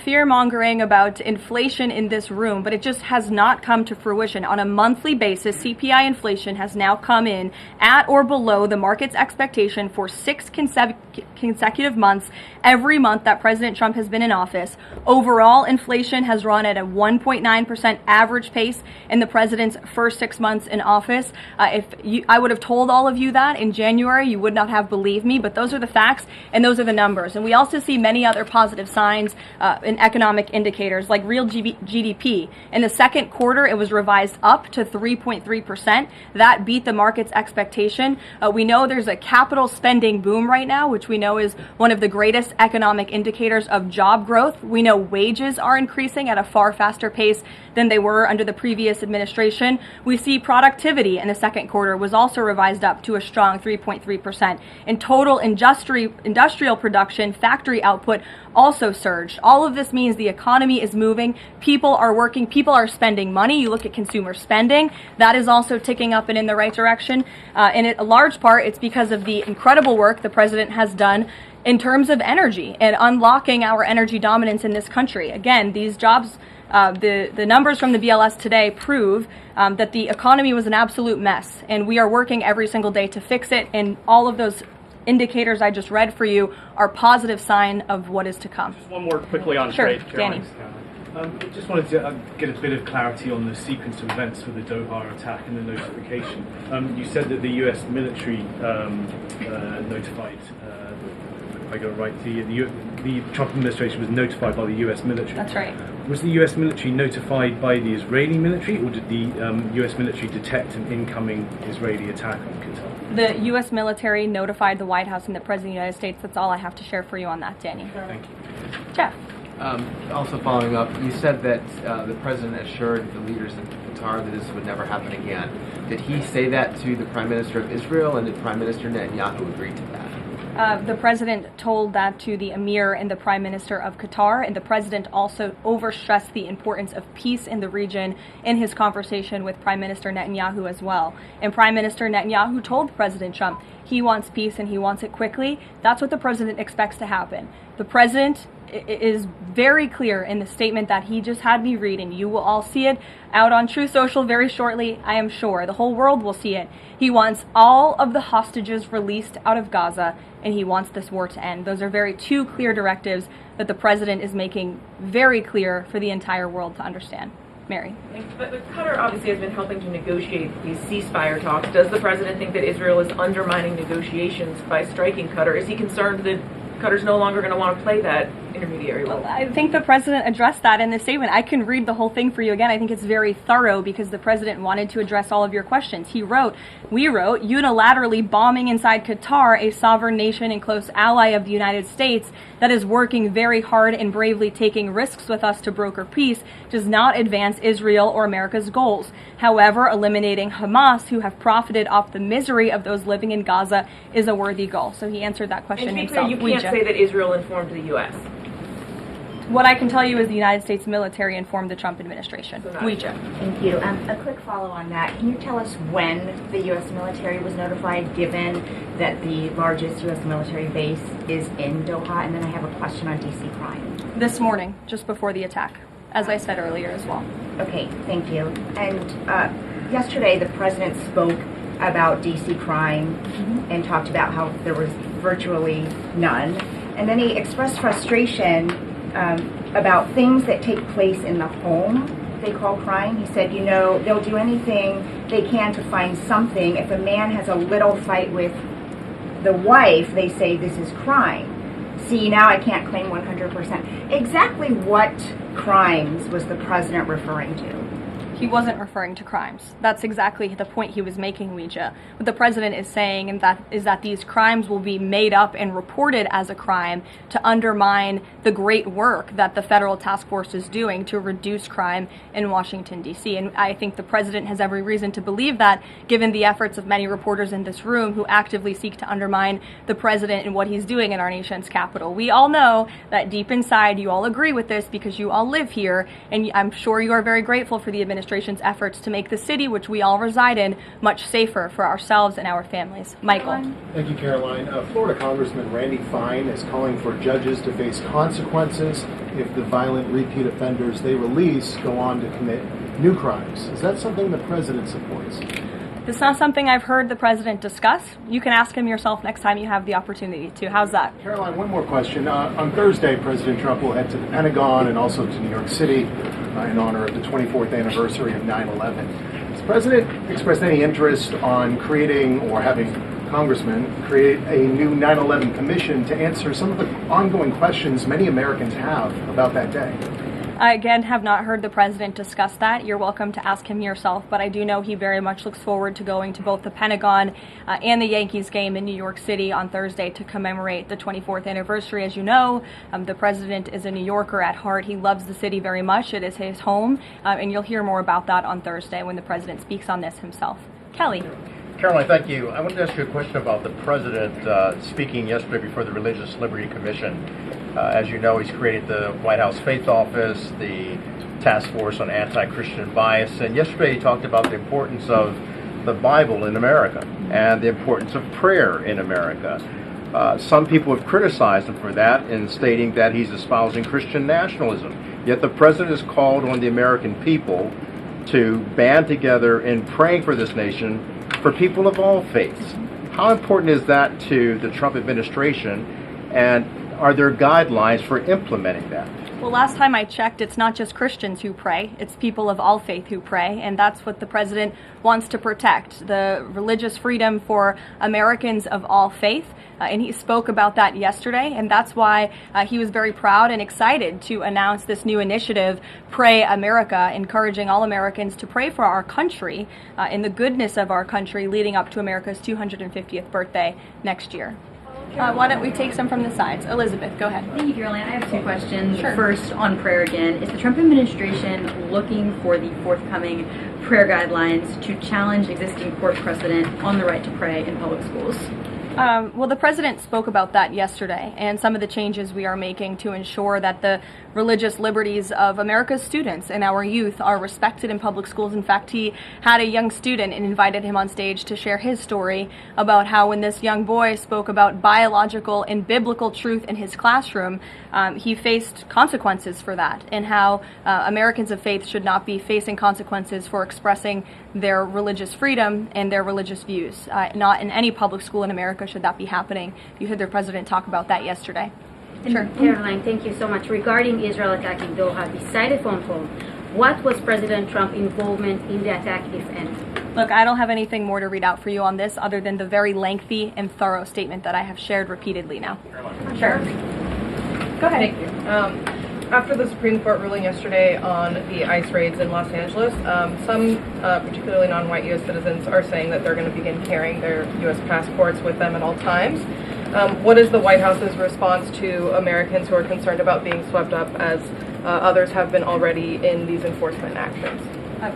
fear-mongering about inflation in this room, but it just has not come to fruition. On a monthly basis, CPI inflation has now come in at or below the market's expectation for 6 consecutive months, every month that President Trump has been in office. Overall, inflation has run at a 1.9% average pace in the president's first 6 months in office. I would have told all of you that in January, you would not have believed me, but those are the facts and those are the numbers. And we also see many other positive signs in economic indicators like real GDP. In the second quarter, it was revised up to 3.3%. That beat the market's expectation. We know there's a capital spending boom right now, which we know is one of the greatest economic indicators of job growth. We know wages are increasing at a far faster pace than they were under the previous administration. We see productivity in the second quarter was also revised up up to a strong 3.3%. And total industrial production, factory output also surged. All of this means the economy is moving, people are working, people are spending money. You look at consumer spending, that is also ticking up and in the right direction. And a large part, it's because of the incredible work the president has done in terms of energy and unlocking our energy dominance in this country. Again, these jobs, the numbers from the BLS today prove that the economy was an absolute mess, and we are working every single day to fix it, and all of those indicators I just read for you are positive sign of what is to come. Just one more quickly on sure, trade, Danny. Just wanted to get a bit of clarity on the sequence of events for the Doha attack and the notification. You said that the U.S. military notified, if I got it right, the Trump administration was notified by the U.S. military. That's right. Was the U.S. military notified by the Israeli military, or did the U.S. military detect an incoming Israeli attack on Qatar? The U.S. military notified the White House and the President of the United States. That's all I have to share for you on that, Danny. Thank you. Jeff. Also following up, you said that the president assured the leaders in Qatar that this would never happen again. Did he say that to the Prime Minister of Israel, and did Prime Minister Netanyahu agree to that? The president told that to the emir and the prime minister of Qatar, and the president also overstressed the importance of peace in the region in his conversation with Prime Minister Netanyahu as well. And Prime Minister Netanyahu told President Trump he wants peace and he wants it quickly. That's what the president expects to happen. The president is very clear in the statement that he just had me read, and you will all see it out on True Social very shortly, I am sure. The whole world will see it. He wants all of the hostages released out of Gaza, and he wants this war to end. Those are two clear directives that the president is making very clear for the entire world to understand. Mary. But Qatar obviously has been helping to negotiate these ceasefire talks. Does the president think that Israel is undermining negotiations by striking Qatar? Is he concerned that Qatar's no longer going to want to play that intermediary role? I think the president addressed that in the statement. I can read the whole thing for you again. I think it's very thorough because the president wanted to address all of your questions. We wrote, unilaterally bombing inside Qatar, a sovereign nation and close ally of the United States that is working very hard and bravely taking risks with us to broker peace, does not advance Israel or America's goals. However, eliminating Hamas, who have profited off the misery of those living in Gaza, is a worthy goal. So he answered that question himself. You can't say that Israel informed the U.S. What I can tell you is the United States military informed the Trump administration. Thank you. A quick follow on that. Can you tell us when the U.S. military was notified, given that the largest U.S. military base is in Doha? And then I have a question on D.C. crime. This morning, just before the attack, as I said earlier as well. Okay, thank you. And yesterday, the president spoke about D.C. crime and talked about how there was virtually none. And then he expressed frustration about things that take place in the home they call crime. He said, they'll do anything they can to find something. If a man has a little fight with the wife, they say this is crime. See, now I can't claim 100%. Exactly what crimes was the president referring to? He wasn't referring to crimes. That's exactly the point he was making, Ouija. What the president is saying is that these crimes will be made up and reported as a crime to undermine the great work that the federal task force is doing to reduce crime in Washington, D.C. And I think the president has every reason to believe that, given the efforts of many reporters in this room who actively seek to undermine the president and what he's doing in our nation's capital. We all know that deep inside you all agree with this because you all live here, and I'm sure you are very grateful for the administration's efforts to make the city, which we all reside in, much safer for ourselves and our families. Michael. Thank you, Caroline. Florida Congressman Randy Fine is calling for judges to face consequences if the violent repeat offenders they release go on to commit new crimes. Is that something the president supports? It's not something I've heard the president discuss. You can ask him yourself next time you have the opportunity to. How's that? Caroline, one more question. On Thursday, President Trump will head to the Pentagon and also to New York City in honor of the 24th anniversary of 9/11. Has the president expressed any interest on creating or having congressmen create a new 9/11 commission to answer some of the ongoing questions many Americans have about that day? I, again, have not heard the president discuss that. You're welcome to ask him yourself, but I do know he very much looks forward to going to both the Pentagon and the Yankees game in New York City on Thursday to commemorate the 24th anniversary. As you know, the president is a New Yorker at heart. He loves the city very much. It is his home, and you'll hear more about that on Thursday when the president speaks on this himself. Kelly. Karoline, thank you. I wanted to ask you a question about the president speaking yesterday before the Religious Liberty Commission. As you know, he's created the White House Faith Office, the Task Force on Anti-Christian Bias, and yesterday he talked about the importance of the Bible in America and the importance of prayer in America. Some people have criticized him for that in stating that he's espousing Christian nationalism. Yet the president has called on the American people to band together in praying for this nation for people of all faiths. How important is that to the Trump administration, and are there guidelines for implementing that? Well, last time I checked, it's not just Christians who pray, it's people of all faith who pray, and that's what the president wants to protect, the religious freedom for Americans of all faith. And he spoke about that yesterday, and that's why he was very proud and excited to announce this new initiative, Pray America, encouraging all Americans to pray for our country and the goodness of our country leading up to America's 250th birthday next year. Why don't we take some from the sides? Elizabeth, go ahead. Thank you, Caroline. I have two questions. Sure. First, on prayer again. Is the Trump administration looking for the forthcoming prayer guidelines to challenge existing court precedent on the right to pray in public schools? Well, the president spoke about that yesterday, and some of the changes we are making to ensure that the religious liberties of America's students and our youth are respected in public schools. In fact, he had a young student and invited him on stage to share his story about how when this young boy spoke about biological and biblical truth in his classroom, he faced consequences for that, and how Americans of faith should not be facing consequences for expressing their religious freedom and their religious views. Not in any public school in America should that be happening. You heard the president talk about that yesterday. Sure. Caroline, thank you so much. Regarding Israel attacking Doha, beside the phone call, what was President Trump's involvement in the attack, if any? Look, I don't have anything more to read out for you on this other than the very lengthy and thorough statement that I have shared repeatedly now. Sure. Go ahead. Thank you. After the Supreme Court ruling yesterday on the ICE raids in Los Angeles, some particularly non-white U.S. citizens are saying that they're going to begin carrying their U.S. passports with them at all times. What is the White House's response to Americans who are concerned about being swept up, as others have been already, in these enforcement actions?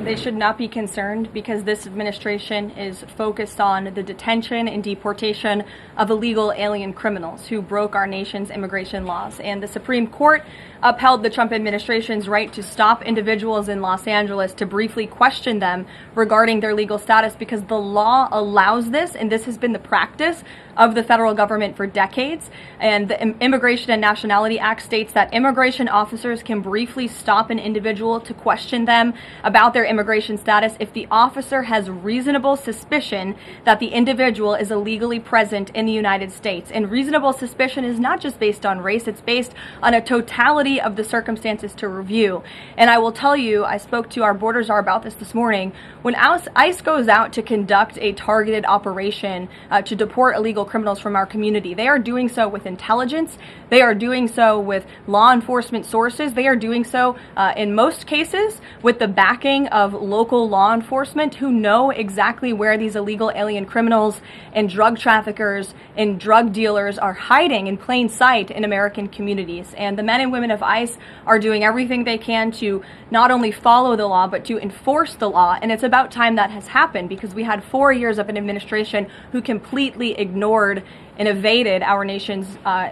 They should not be concerned, because this administration is focused on the detention and deportation of illegal alien criminals who broke our nation's immigration laws. And the Supreme Court upheld the Trump administration's right to stop individuals in Los Angeles to briefly question them regarding their legal status, because the law allows this, and this has been the practice of the federal government for decades. And the Immigration and Nationality Act states that immigration officers can briefly stop an individual to question them about their immigration status if the officer has reasonable suspicion that the individual is illegally present in the United States. And reasonable suspicion is not just based on race, it's based on a totality of the circumstances to review. And I will tell you, I spoke to our border czar about this morning, when ICE goes out to conduct a targeted operation to deport illegal criminals from our community, they are doing so with intelligence, they are doing so with law enforcement sources, they are doing so in most cases with the backing of local law enforcement who know exactly where these illegal alien criminals and drug traffickers and drug dealers are hiding in plain sight in American communities. And the men and women of ICE are doing everything they can to not only follow the law, but to enforce the law. And it's about time that has happened, because we had 4 years of an administration who completely ignored and evaded our nation's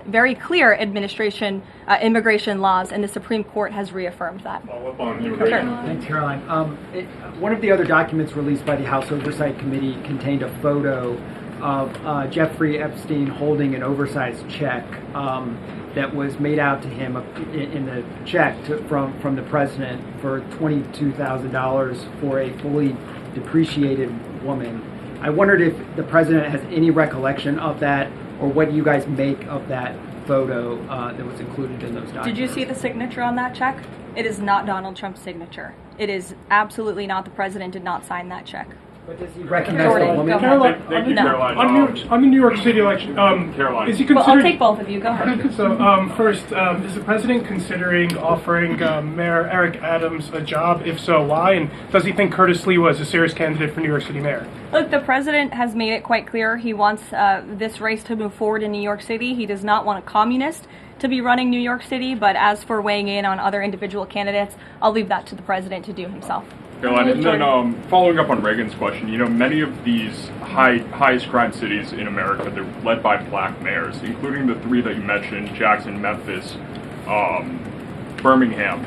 very clear immigration laws, and the Supreme Court has reaffirmed that. Thanks, Caroline. One of the other documents released by the House Oversight Committee contained a photo of Jeffrey Epstein holding an oversized check that was made out to him in the check from the president for $22,000 for a fully depreciated woman. I wondered if the president has any recollection of that, or what you guys make of that photo that was included in those documents. Did you see the signature on that check? It is not Donald Trump's signature. It is absolutely not. The president did not sign that check. But does he recognize the woman? Caroline, Thank you, Caroline. on the New York City election, Caroline. is he considering? Well, I'll take both of you. Go ahead. So, first, is the president considering offering Mayor Eric Adams a job? If so, why? And does he think Curtis Lee was a serious candidate for New York City mayor? Look, the president has made it quite clear he wants this race to move forward in New York City. He does not want a communist to be running New York City, but as for weighing in on other individual candidates, I'll leave that to the president to do himself. Caroline, and then following up on Reagan's question, many of these highest crime cities in America, they're led by black mayors, including the three that you mentioned, Jackson, Memphis, Birmingham.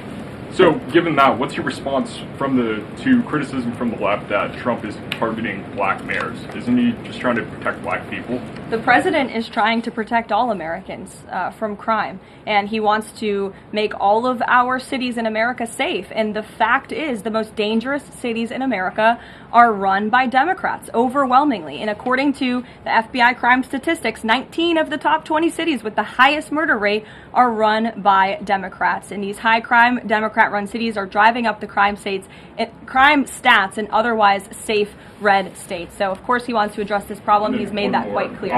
So given that, what's your response to criticism from the left that Trump is targeting black mayors? Isn't he just trying to protect black people? The president is trying to protect all Americans from crime, and he wants to make all of our cities in America safe. And the fact is, the most dangerous cities in America are run by Democrats, overwhelmingly. And according to the FBI crime statistics, 19 of the top 20 cities with the highest murder rate are run by Democrats. And these high crime Democrat-run cities are driving up the crime stats in otherwise safe red states. So of course he wants to address this problem. He's made that quite clear.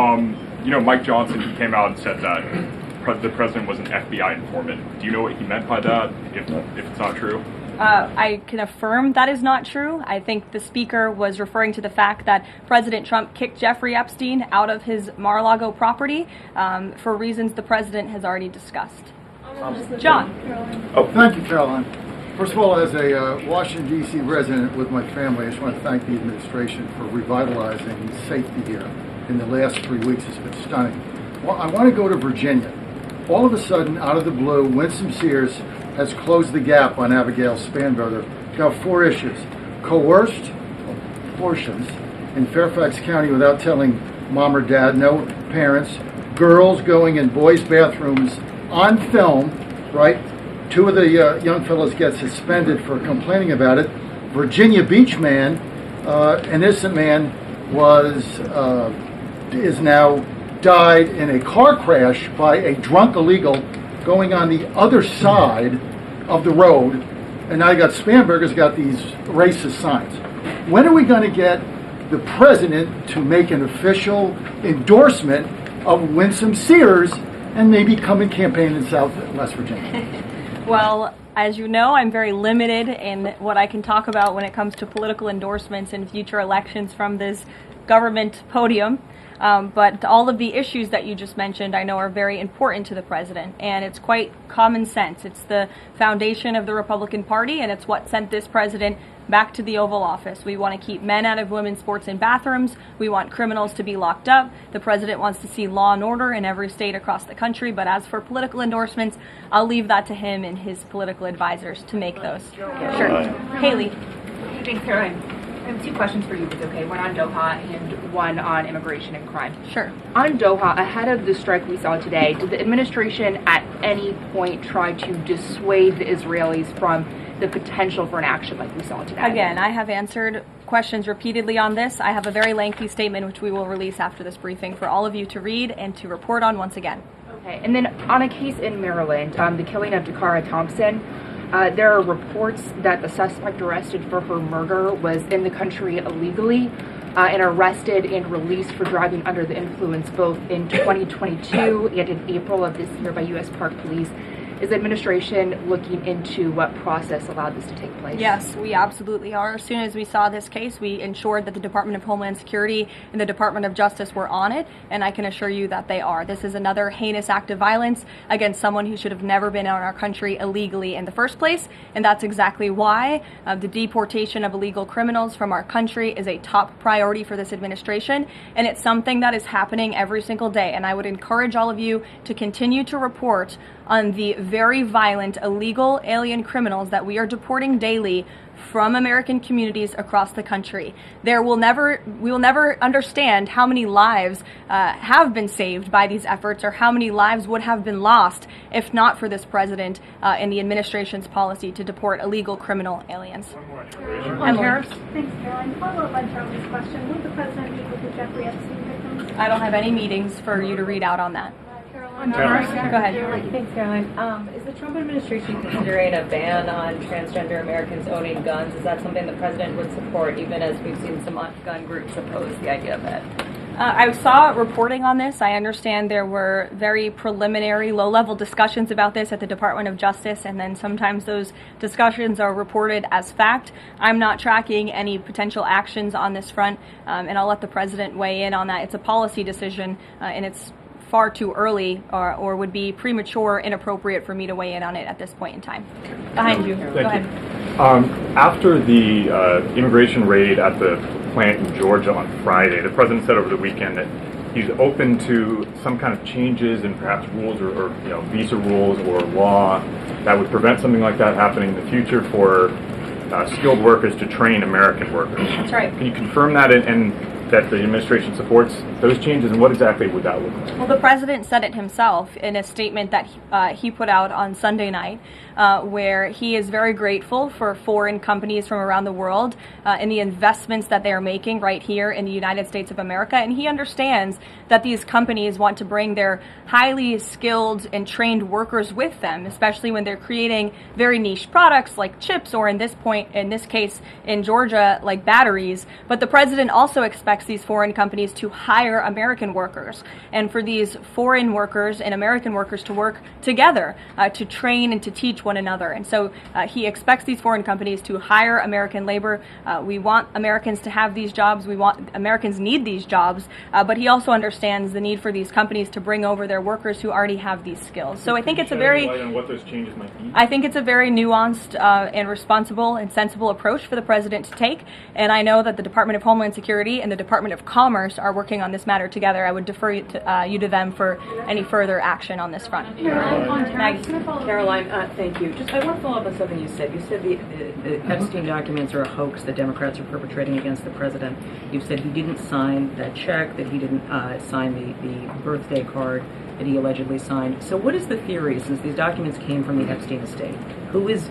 Mike Johnson, he came out and said that the president was an FBI informant. Do you know what he meant by that, if it's not true? I can affirm that is not true. I think the speaker was referring to the fact that President Trump kicked Jeffrey Epstein out of his Mar-a-Lago property for reasons the president has already discussed. John. Oh, thank you, Caroline. First of all, as a Washington, D.C. resident with my family, I just want to thank the administration for revitalizing safety here in the last 3 weeks. It's been stunning. Well, I want to go to Virginia. All of a sudden, out of the blue, Winsome Sears has closed the gap on Abigail Spanberger. Got 4 issues. Coerced abortions in Fairfax County without telling mom or dad, no parents, girls going in boys' bathrooms on film, right? 2 of the young fellows get suspended for complaining about it. Virginia Beach man, an innocent man, is now died in a car crash by a drunk illegal going on the other side of the road. And now you got Spanberger's got these racist signs. When are we going to get the president to make an official endorsement of Winsome Sears and maybe come and campaign in West Virginia? Well, as you know, I'm very limited in what I can talk about when it comes to political endorsements in future elections from this government podium. But all of the issues that you just mentioned I know are very important to the president, and it's quite common sense. It's the foundation of the Republican Party, and it's what sent this president back to the Oval Office. We want to keep men out of women's sports and bathrooms. We want criminals to be locked up. The president wants to see law and order in every state across the country. But as for political endorsements, I'll leave that to him and his political advisors to make those. Sure. Haley. Thanks, Caroline. I have 2 questions for you, if it's okay. One on Doha and one on immigration and crime. Sure. On Doha, ahead of the strike we saw today, did the administration at any point try to dissuade the Israelis from the potential for an action like we saw today? Again, I have answered questions repeatedly on this. I have a very lengthy statement which we will release after this briefing for all of you to read and to report on once again. Okay, and then on a case in Maryland, the killing of Dakara Thompson, there are reports that the suspect arrested for her murder was in the country illegally and arrested and released for driving under the influence both in 2022 and in April of this year by U.S. Park Police. Is the administration looking into what process allowed this to take place? Yes, we absolutely are. As soon as we saw this case, we ensured that the Department of Homeland Security and the Department of Justice were on it, and I can assure you that they are. This is another heinous act of violence against someone who should have never been in our country illegally in the first place, and that's exactly why the deportation of illegal criminals from our country is a top priority for this administration, and it's something that is happening every single day. And I would encourage all of you to continue to report on the very violent illegal alien criminals that we are deporting daily from American communities across the country. We will never understand how many lives have been saved by these efforts, or how many lives would have been lost if not for this president and the administration's policy to deport illegal criminal aliens. On tariffs? Thanks, Caroline. Follow up on Charlie's question. Would the president meet with the Jeffrey Epstein victims? I don't have any meetings for you to read out on that. Caroline. Go ahead. Thanks, Caroline. Is the Trump administration considering a ban on transgender Americans owning guns? Is that something the president would support, even as we've seen some gun groups oppose the idea of it? I saw reporting on this. I understand there were very preliminary, low-level discussions about this at the Department of Justice, and then sometimes those discussions are reported as fact. I'm not tracking any potential actions on this front, and I'll let the president weigh in on that. It's a policy decision, and it's far too early or would be premature, inappropriate for me to weigh in on it at this point in time. Behind you. Go ahead. After the immigration raid at the plant in Georgia on Friday, the president said over the weekend that he's open to some kind of changes in perhaps rules or visa rules or law that would prevent something like that happening in the future for skilled workers to train American workers. That's right. Can you confirm that and that the administration supports those changes, and what exactly would that look like? Well, the president said it himself in a statement that he put out on Sunday night, where he is very grateful for foreign companies from around the world and the investments that they are making right here in the United States of America. And he understands that these companies want to bring their highly skilled and trained workers with them, especially when they're creating very niche products like chips, or in this case in Georgia, like batteries. But the president also expects these foreign companies to hire American workers, and for these foreign workers and American workers to work together to train and to teach one another. And so he expects these foreign companies to hire American labor. We want Americans to have these jobs. Americans need these jobs, but he also understands the need for these companies to bring over their workers who already have these skills. So I think it's a very what those changes might be? I think it's a very nuanced and responsible and sensible approach for the president to take. And I know that the Department of Homeland Security and the Department of Commerce are working on this matter together. I would defer you to them for any further action on this front. Karoline, thank you. I want to follow up on something you said. You said the Epstein documents are a hoax that Democrats are perpetrating against the president. You've said he didn't sign that check, that he didn't sign the birthday card that he allegedly signed. So what is the theory, since these documents came from the Epstein estate? Who is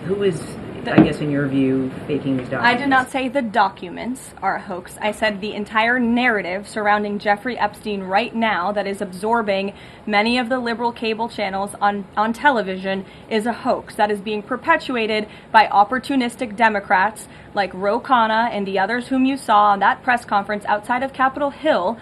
I guess in your view, faking these documents? I did not say the documents are a hoax. I said the entire narrative surrounding Jeffrey Epstein right now that is absorbing many of the liberal cable channels on television is a hoax that is being perpetuated by opportunistic Democrats like Ro Khanna and the others whom you saw on that press conference outside of Capitol Hill,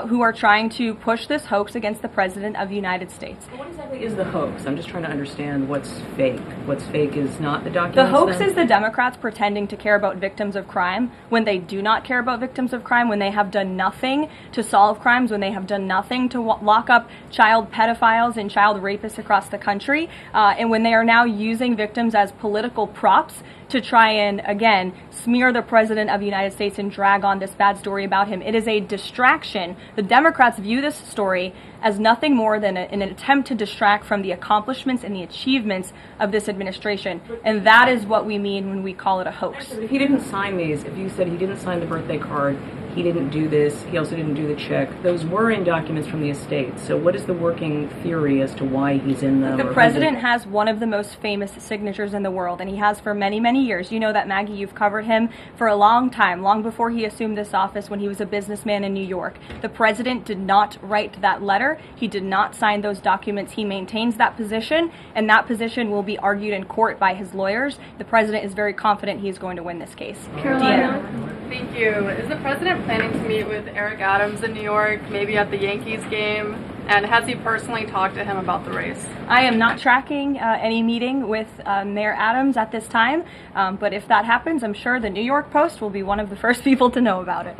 who are trying to push this hoax against the President of the United States. What exactly is the hoax? I'm just trying to understand what's fake. What's fake is not the documents. The hoax is the Democrats pretending to care about victims of crime when they do not care about victims of crime, when they have done nothing to solve crimes, when they have done nothing to lock up child pedophiles and child rapists across the country, and when they are now using victims as political props to try and, again, smear the President of the United States and drag on this bad story about him. It is a distraction. The Democrats view this story as nothing more than an attempt to distract from the accomplishments and the achievements of this administration. And that is what we mean when we call it a hoax. If he didn't sign these, if you said he didn't sign the birthday card, he didn't do this, he also didn't do the check, those were in documents from the estate. So what is the working theory as to why he's in them? The president has one of the most famous signatures in the world, and he has for many, many years. You know that, Maggie, you've covered him for a long time, long before he assumed this office when he was a businessman in New York. The president did not write that letter. He did not sign those documents. He maintains that position, and that position will be argued in court by his lawyers. The president is very confident he is going to win this case. Karoline, thank you. Is the president planning to meet with Eric Adams in New York, maybe at the Yankees game? And has he personally talked to him about the race? I am not tracking any meeting with Mayor Adams at this time, but if that happens, I'm sure the New York Post will be one of the first people to know about it.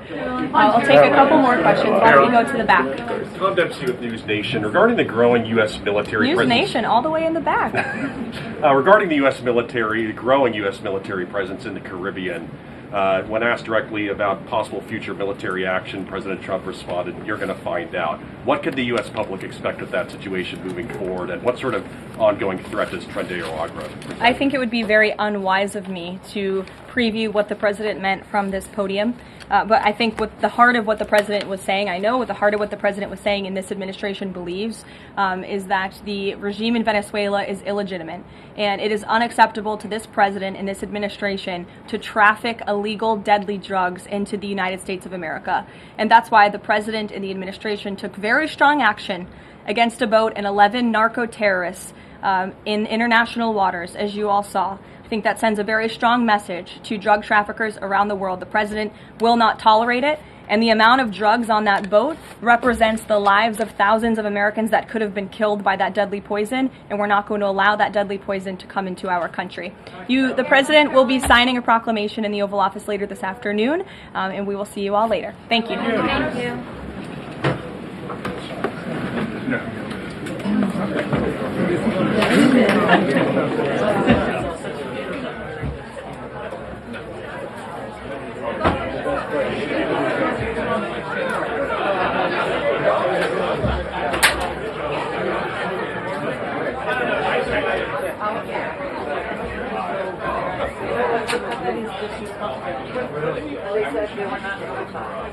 I'll take a couple more questions while we go to the back. Tom Dempsey with News Nation. Regarding the growing U.S. military News presence... Nation, all the way in the back. Regarding the U.S. military, the growing U.S. military presence in the Caribbean, when asked directly about possible future military action, President Trump responded, "You're going to find out." What could the U.S. public expect of that situation moving forward, and what sort of ongoing threat does Trendeo Agro present? I think it would be very unwise of me to preview what the president meant from this podium. But I think what the heart of what the president was saying, I know what the heart of what the president was saying and this administration believes, is that the regime in Venezuela is illegitimate. And it is unacceptable to this president and this administration to traffic illegal, deadly drugs into the United States of America. And that's why the president and the administration took very strong action against a boat and 11 narco-terrorists in international waters, as you all saw. I think that sends a very strong message to drug traffickers around the world. The president will not tolerate it, and the amount of drugs on that boat represents the lives of thousands of Americans that could have been killed by that deadly poison, and we're not going to allow that deadly poison to come into our country. The president will be signing a proclamation in the Oval Office later this afternoon, and we will see you all later. Thank you. Thank you. They said they were not notified.